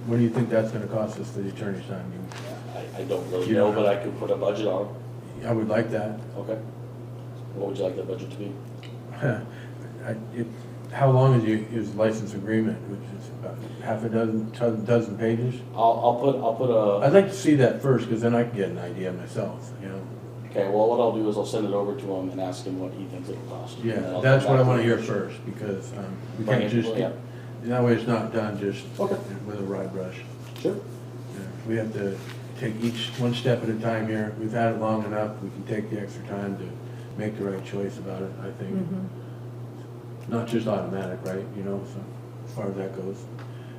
What do you think that's gonna cost us for the attorney's time? I don't really You know, don't but know. I could put a budget on. I would like that. Okay. What would you like that budget to be? How long is license agreement, which is about half a dozen pages? I'll put a. I'd like to see that first, because then I can get an idea myself, Okay, well, what I'll do is I'll send it over to him and ask him what he thinks it'll cost. And then Yeah, I'll that's come what I back wanna to you. hear first, because we Bring can't it, just, yeah. that way it's not done just Okay. with a ride brush. Sure. Yeah, we have to take each one step at a time here. We've had it long enough. We can take the extra time to make the right choice about it, I think. Not just automatic, right, so as far as that goes.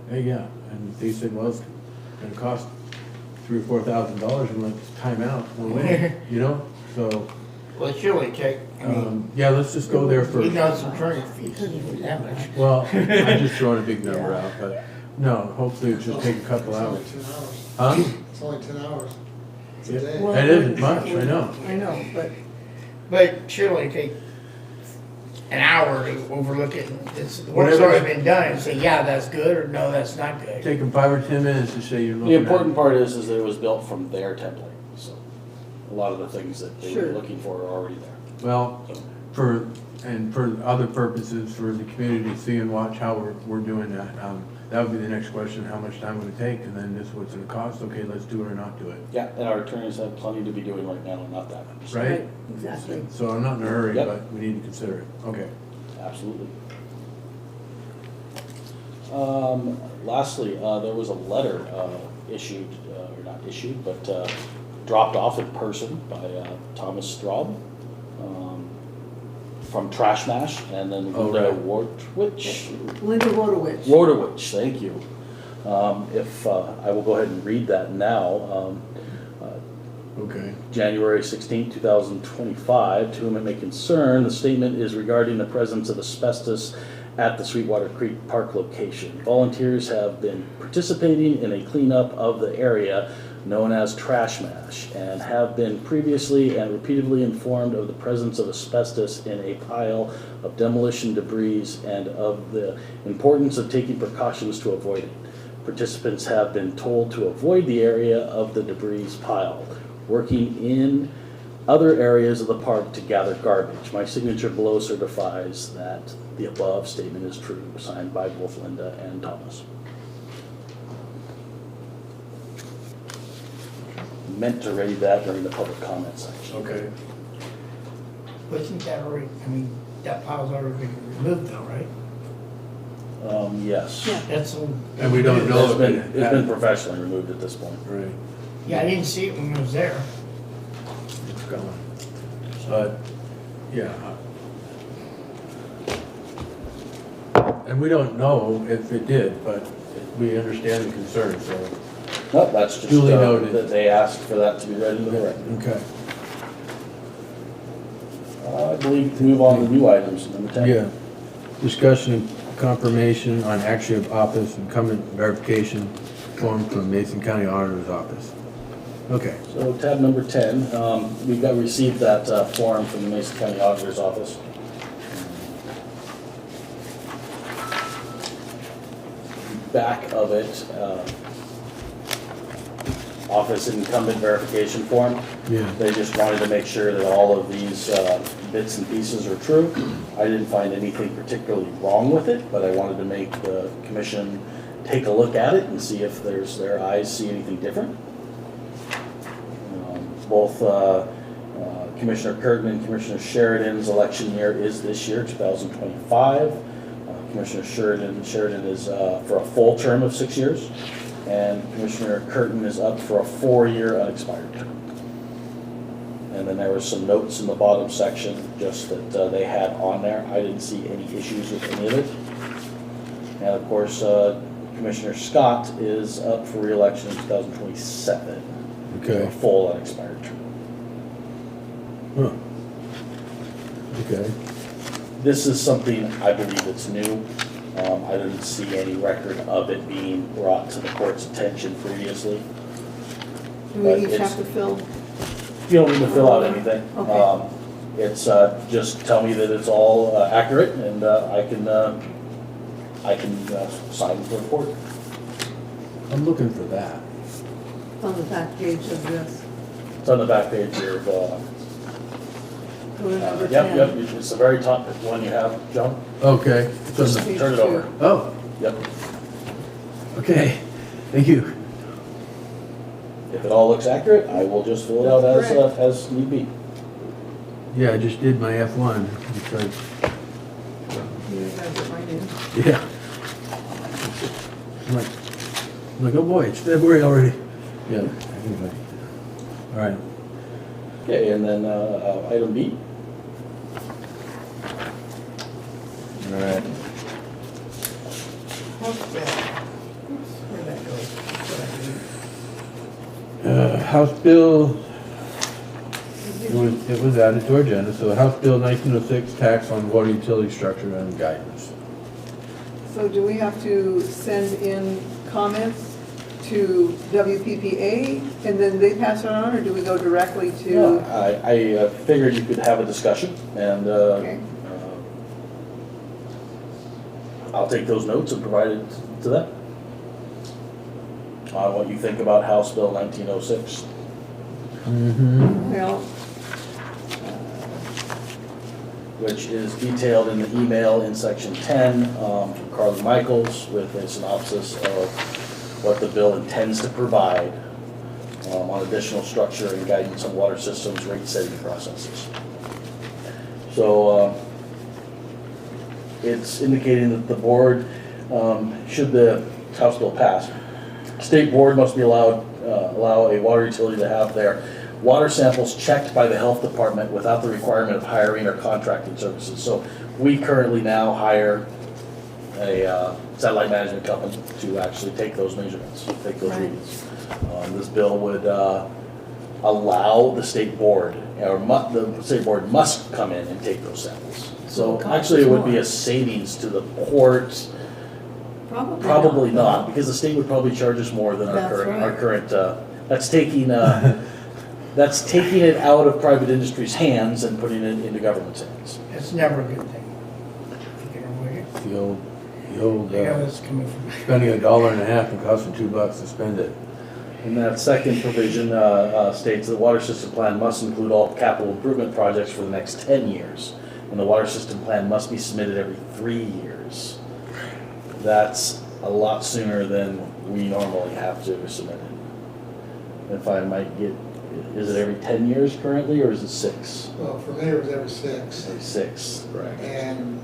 Hey, yeah, and they said, well, it's gonna cost $3,000 or $4,000, and let's time out, no way, so, well, surely take, I mean, yeah, let's just go there we first. know some attorney fees, isn't that much. Well, I'm just throwing a big number out, but, no, hopefully it'll just take a couple hours. It's only 10 hours. Huh? It's only 10 hours. It's a Yeah. day. Well, It isn't much, I know. I know, But surely take an hour to overlook it, and it's, the work's Whatever. already been done, and say, yeah, that's good, or no, that's not good. Take them 5 or 10 minutes to say you're looking The at. important part is that it was built from their template, so a lot of the things that they were Sure. looking for are already there. Well, So, for other purposes, for the community to see and watch how we're doing that, that would be the next question, how much time would it take? And then this, what's it cost? Okay, let's do it or not do it, Yeah, and our attorneys have plenty to be doing right now, and not that. So, right? right, exactly. So I'm not in a hurry, Yep. but we need to consider it. Okay. Absolutely. Lastly, there was a letter issued, or not issued, but dropped off in person by Thomas Straub from Trash Mash, and then Oh, Linda right. Wardwich. Linda Wodowich. Wardowich, thank you. If, I will go ahead and read that now. Okay. January 16, 2025, to whom it may concern, the statement is regarding the presence of asbestos at the Sweetwater Creek Park location. Volunteers have been participating in a cleanup of the area known as Trash Mash and have been previously and repeatedly informed of the presence of asbestos in a pile of demolition debris and of the importance of taking precautions to avoid it. Participants have been told to avoid the area of the debris pile, working in other areas of the park to gather garbage. My signature below certifies that the above statement is true, signed by both Linda and Thomas. Meant to read that during the public comment section. Okay. Wasn't that already, I mean, that pile's already been removed though, right? Yes. Yeah. That's, And we don't know It's if been, it it's been professionally removed at this point. Right, yeah, I didn't see it when it was there. it's gone. But, yeah. And we don't know if it did, but we understand the concern, so. No, that's just Duly noted. that they asked for that to be read into the record. Okay. I believe to move on to new items, number 10. Yeah. Discussion and confirmation on action of office incumbent verification form from Mason County Auditor's Office. Okay. So tab number 10, we received that form from the Mason County Auditor's Office. Back of it, office incumbent verification form. Yeah. They just wanted to make sure that all of these bits and pieces are true. I didn't find anything particularly wrong with it, but I wanted to make the commission take a look at it and see if their eyes see anything different. Both Commissioner Curtin and Commissioner Sheridan's election year is this year, 2025. Commissioner Sheridan is for a full term of 6 years, and Commissioner Curtin is up for a 4-year unexpired term. And then there were some notes in the bottom section just that they had on there. I didn't see any issues with any of it. And of course, Commissioner Scott is up for re-election in 2027. Okay. A full unexpired term. Huh. Okay. This is something I believe that's new. I didn't see any record of it being brought to the court's attention previously. Do But we each it's- have to fill? You don't need to fill out anything. Okay. It's just tell me that it's all accurate, and I can sign the report. I'm looking for that. On the back page of this. It's on the back page here of, Go to number 10. yep, it's the very top one you have, John. Okay. Just Page turn it 2. over. Oh, Yep. okay. Thank you. If it all looks accurate, I will just fill it out That's as need be. Yeah, I just did my F1 because, You gotta get mine in. yeah. I'm like, oh boy, it's February already. Yeah. Anyway. All right. Okay, and then item B. All right. House bill. Oops, where'd that go? House Bill, it was added to our agenda, so House Bill 1906, tax on water utility structure and guidance. So do we have to send in comments to WPPA and then they pass it on, or do we go directly No, to? I figured you could have a discussion, and Okay. I'll take those notes and provide it to them. On what you think about House Bill 1906. Mm-hmm. Well, Which is detailed in the email in section 10 from Carly Michaels with a synopsis of what the bill intends to provide on additional structure and guidance on water systems rate setting processes. So it's indicating that the board, should the House bill pass, state board must be allow a water utility to have their water samples checked by the health department without the requirement of hiring or contracting services. So we currently now hire a satellite management company to actually take those measurements, take those Right. readings. This bill would allow the state board, or the state board must come in and take those samples. So It'll cost actually, it would be more. a savings to the port. Probably Probably not, because the state would probably charge us more than That's our right. current, that's taking it out of private industry's hands and putting it into government's hands. It's never a good thing. You can avoid it. The old, I know it's coming from. spending $1.50 and costing $2 to spend it. And that second provision states the water system plan must include all capital improvement projects for the next 10 years. And the water system plan must be submitted every 3 years. That's a lot sooner than we normally have to submit it. If I might get, is it every 10 years currently, or is it 6? Well, for me, it was every 6. Every 6, correct. And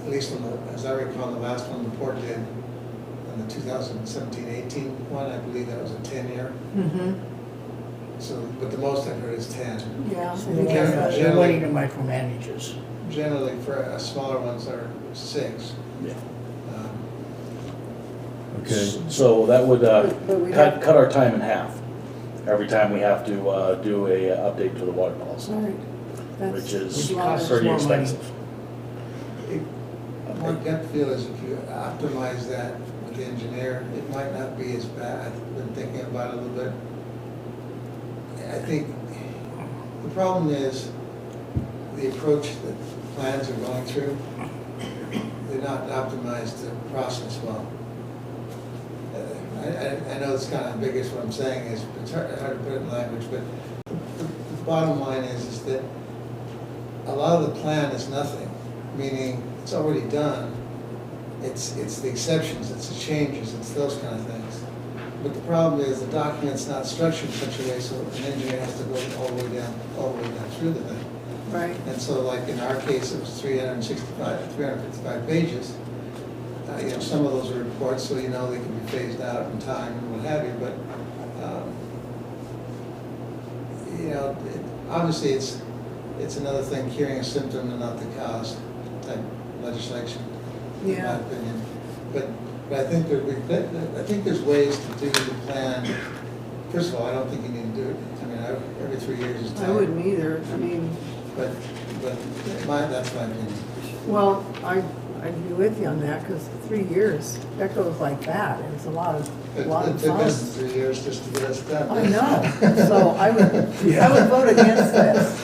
at least on the, as I recall, the last one the port did, on the 2017-18 one, I believe that was a 10-year. Mm-hmm, So, but the most I've heard is 10. yeah. I So think Yeah. that's they're waiting to micromanage us. Generally, for smaller ones are 6. Yeah. Okay. So that would But we have- cut our time in half every time we have to do a update to the water policy, Right. That's which is a lot of- pretty more money. expensive. My gut feel is if you optimize that with the engineer, it might not be as bad. I've been thinking about it a little bit. I think the problem is the approach that plans are going through, they're not optimized to process well. I know it's kind of ambiguous what I'm saying is, it's hard to put it in language, but the bottom line is that a lot of the plan is nothing, meaning it's already done. It's the exceptions, it's the changes, it's those kind of things. But the problem is the document's not structured in such a way so an engineer has to go all the way down through the thing. Right. And so like in our case, it was 355 pages. Some of those are reports, so they can be phased out in time and what have you, but, obviously it's another thing, curing a symptom and not the cause type legislation, in my Yeah. opinion. But I think there's ways to do the plan. First of all, I don't think you need to do it, every 3 years is time. I wouldn't either, I mean, But that's my opinion. well, I'd be with you on that, because 3 years, that goes like that, and it's a lot of It took us funds. 3 years just to get us done. I know, so I would vote against this.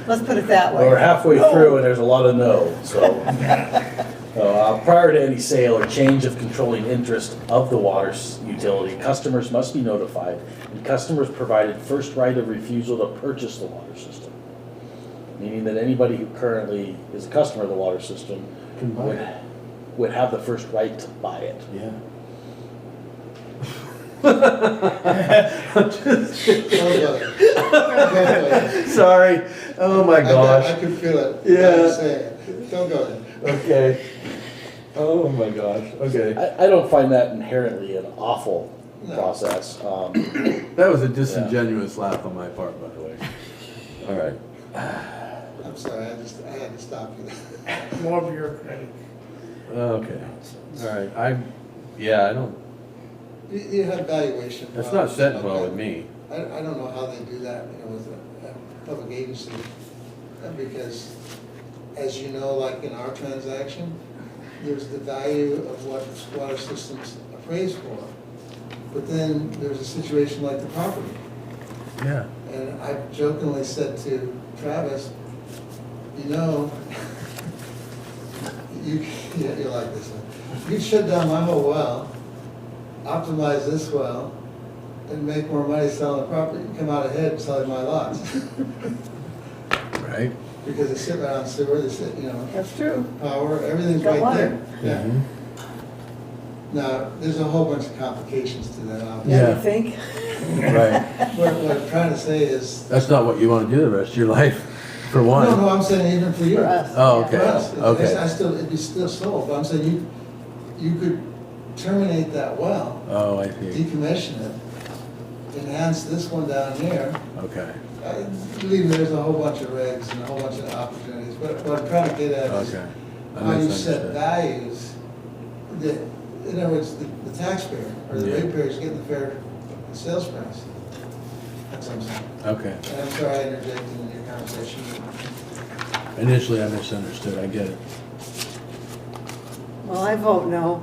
Let's put it that way. We're halfway through and there's a lot of no, so. Prior to any sale or change of controlling interest of the water utility, customers must be notified, and customers provided first right of refusal to purchase the water system. Meaning that anybody who currently is a customer of the water system Can buy it. would have the first right to buy it. Yeah. Sorry. Oh my I gosh. could feel it. Yeah. Say it. Don't go there. Okay. Oh my gosh. Okay. I don't find that inherently an awful No. process. That was a disingenuous laugh on my part, by the way. All right. I'm sorry, I had to stop you. More bureaucratic. Okay. All right. I don't, You have valuation. that's not setting well Okay. with me. I don't know how they do that, with a public agency, because as you know, like in our transaction, there's the value of what water systems appraised for. But then there's a situation like the property. Yeah. And I jokingly said to Travis, you like this one. You shut down my whole well, optimize this well, and make more money selling the property, and come out ahead selling my lots. Right. Because they sit right on sewer, they sit, That's true. power, everything's Got right water. there. Yeah. Mhm. Now, there's a whole bunch of complications to that, obviously. Yeah, Yeah. you think? Right. What I'm trying to say is, That's not what you want to do the rest of your life, for one. no, I'm saying even for you. For us. Oh, yeah. okay. For us, Okay. it'd be still sold, but I'm saying you could terminate that well, Oh, I see. decommission it, enhance this one down here. Okay. Believe me, there's a whole bunch of regs and a whole bunch of opportunities, but what I'm trying to get at is Okay. I how you set misunderstood. values in other words, the taxpayer or the Yeah. ratepayer is getting the fair sales price. That's what I'm saying. Okay. And I'm sorry I interjected in your conversation. Initially, I misunderstood. I get it. Well, I vote no.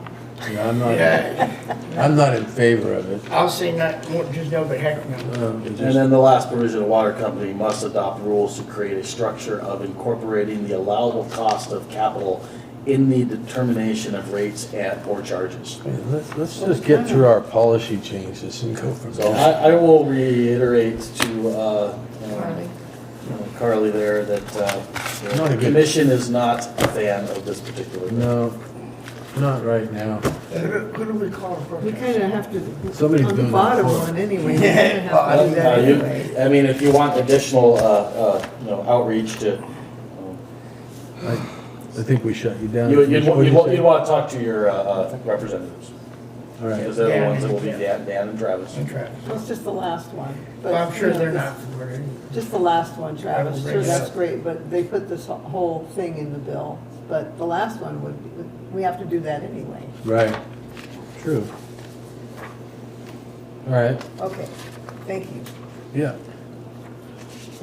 Yeah, I'm not, Yeah, I'm not in favor of it. I'll say not, just no, but heck no. It And just- then the last provision, a water company must adopt rules to create a structure of incorporating the allowable cost of capital in the determination of rates and or charges. Okay, let's just get through our policy changes and go from So there. I will reiterate to, Carly? Carly there that, Not a the good- commission is not a fan of this particular. No, not right now. Who do we call for? We kind of have to, Somebody's on the doing that bottom for us. one anyway, we kind of have to do that anyway. I mean, if you want additional, outreach to, I think we shut you down. you'd What'd you say? want to talk to your, representatives. All right. Because they're the Dan ones that and- will be Dan and Travis. And Travis. Well, it's just the last one. but, Well, I'm sure you know, they're this- not for it. Just the last one, Travis, will sure, bring it that's up. great, but they put this whole thing in the bill. But the last one would, we have to do that anyway. Right. True. All right. Okay, thank you. Yeah.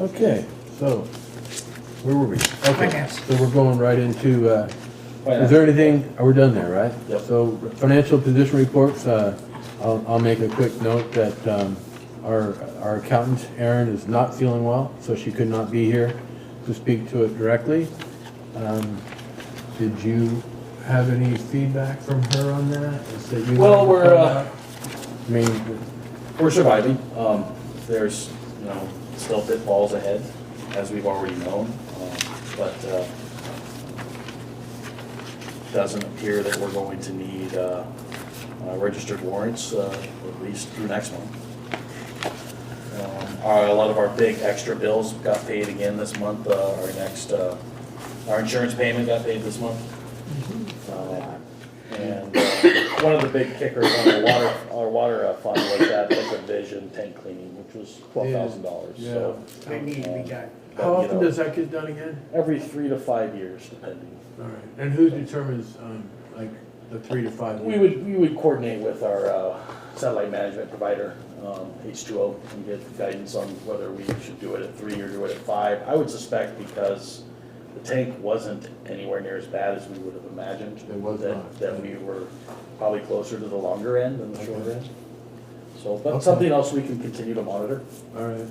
Okay, so, where were we? Okay, Finance. so we're going right into, is there anything, we're done there, right? Yep. So, financial position reports, I'll make a quick note that, our accountant, Erin, is not feeling well, so she could not be here to speak to it directly. Did you have any feedback from her on that? Is that you Well, wanted to we're, find out? I mean, We're surviving. There's, still pitfalls ahead, as we've already known. But doesn't appear that we're going to need registered warrants, at least through next month. A lot of our big extra bills got paid again this month. Our insurance payment got paid this month. And one of the big kickers on our water fund was that liquid vision tank cleaning, which was $12,000. Yeah. So They need to be done. but, how often does that get done again? every 3 to 5 years, depending. All right, and who determines, like, the 3 to 5 We years? would coordinate with our satellite management provider, H2O, and get guidance on whether we should do it at 3 or do it at 5. I would suspect because the tank wasn't anywhere near as bad as we would have imagined. It was not. That we were probably closer to the longer end than the shorter end. So, but Okay. something else we can continue to monitor. All right.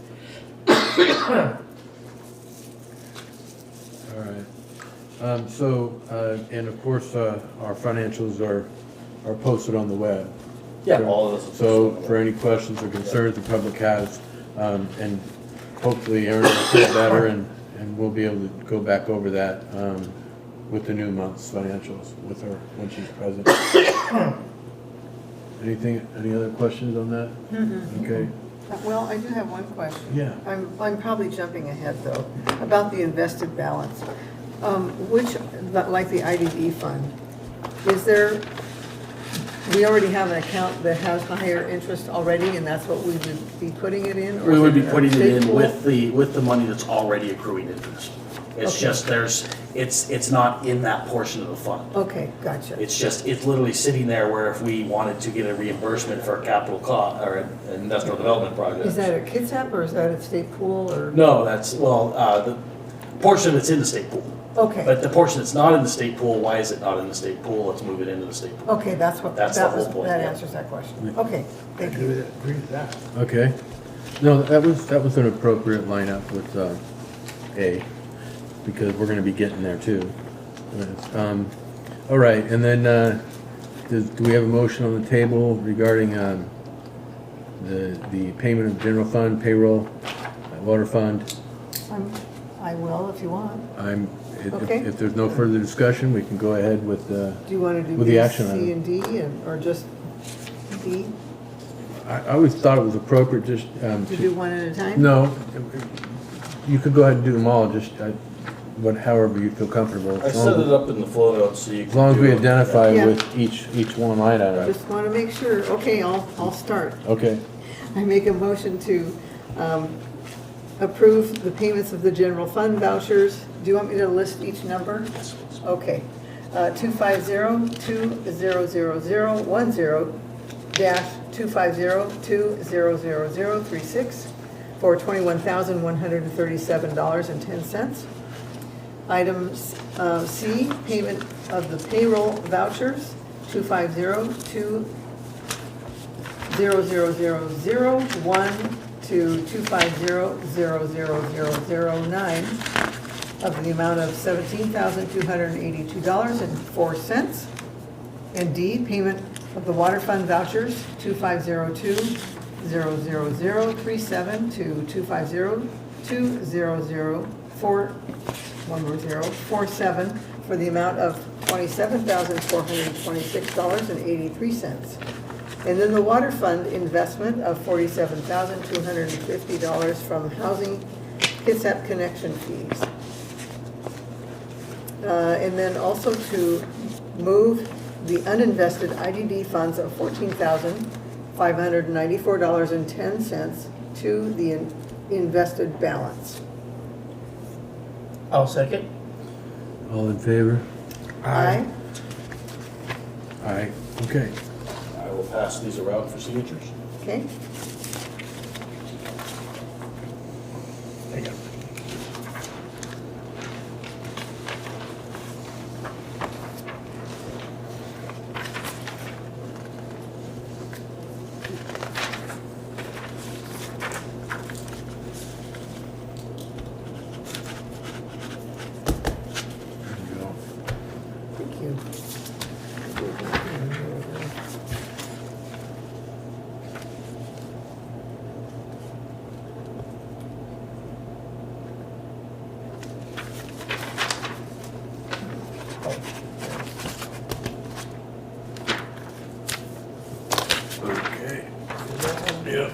All right. And of course, our financials are posted on the web. Yeah, all of this. So for any questions or concerns the public has, and hopefully Erin will feel better and we'll be able to go back over that with the new month's financials with her when she's present. Any other questions on that? Okay. Well, I do have one question. Yeah. I'm probably jumping ahead though, about the invested balance. Which, like the IDB fund, is there, we already have an account that has higher interest already and that's what we would be putting it in? or We is would be a putting it state in pool? with the money that's already accruing interest. It's Okay. just it's not in that portion of the fund. Okay, gotcha. It's literally sitting there where if we wanted to get a reimbursement for a capital cost or an industrial development project. Is that a Kitsap or is that a state pool or? No, that's, the portion that's in the state pool. Okay, But the portion that's not in the state pool, why is it not in the state pool? Let's move it into the state pool. okay, that's what, That's the that whole was, point, that yeah. answers that question. Okay, thank you. Agree with that. Okay. No, that was an appropriate lineup with A, because we're gonna be getting there too. All right, and then, do we have a motion on the table regarding the payment of general fund, payroll, water fund? I will if you want. Okay. If there's no further discussion, we can go ahead with, Do you want to do With the B, action C, item. and D, or just D? I always thought it was appropriate just, To do one at a time? no, you could go ahead and do them all, just, however you feel comfortable. I set it up in the flow notes so you can. As long as we do it. identify Yeah. with each one line item. Just want to make sure. Okay, I'll start. Okay, I make a motion to approve the payments of the general fund vouchers. Do you want me to list each number? Okay. 250-20010-250-20036 for $21,137.10. Item C, payment of the payroll vouchers, 250-2000001 to 250-00009 of the amount of $17,282.04. And D, payment of the water fund vouchers, 2502-00037 to 250-20047 for the amount of $27,426.83. And then the water fund investment of $47,250 from housing Kitsap connection fees. And then also to move the uninvested IDD funds of $14,594.10 to the invested balance. I'll second. All in favor? Aye. Aye. Okay. I will pass these around for signatures. Okay. I got it. There you go. Thank you. Okay. Yep.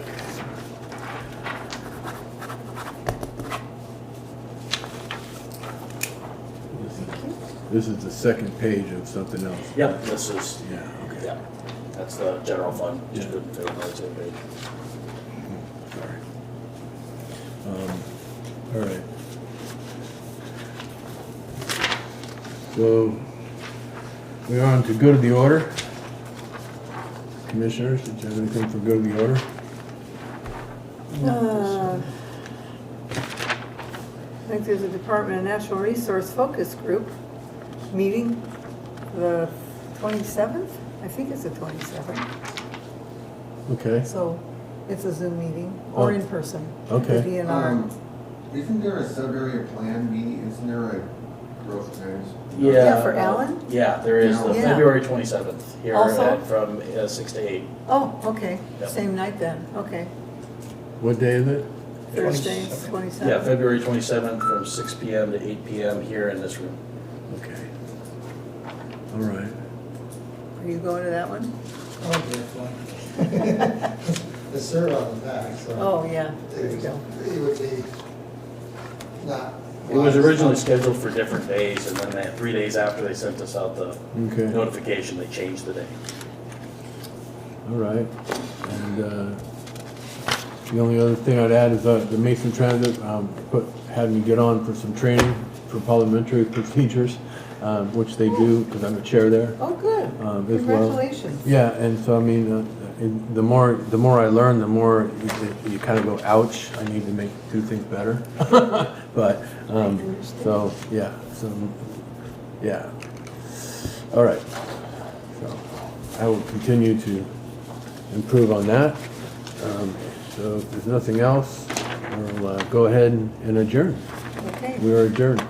This is the second page of something else. Yep, this is, Yeah, okay. yeah, that's the general fund, just Yeah. couldn't fit on the same page. Sorry. All right. So, we're on to good of the order. Commissioners, did you have anything for good of the order? I think there's a Department of Natural Resource Focus Group meeting the 27th? I think it's the 27th. Okay, So it's a Zoom meeting or in person. Okay. The DNR. Isn't there a sub-area plan meeting, isn't there a growth plans? Yeah, for Allyn? Yeah, there is, the Yeah. February 27th, here Also? at, from 6 to 8. Oh, okay. Yep. Same night then. Okay. what day is it? Thursday, 27th. Yeah, February 27th from 6 PM to 8 PM here in this room. Okay. All right. Are you going to that one? Oh, definitely. The syrup on the back, so. Oh, yeah. There you go. It would be not. It was originally scheduled for different days, and then 3 days after they sent us out the Okay. notification, they changed the day. All right. And the only other thing I'd add is the Mason Transit had me get on for some training for parliamentary procedures, which they do because I'm the chair there. Oh, good. As well. Congratulations. Yeah, and so I mean, the more I learn, the more you kind of go, ouch, I need to do things better. But so yeah, all right. So I will continue to improve on that. So if there's nothing else, we'll go ahead and adjourn. Okay. We are adjourned.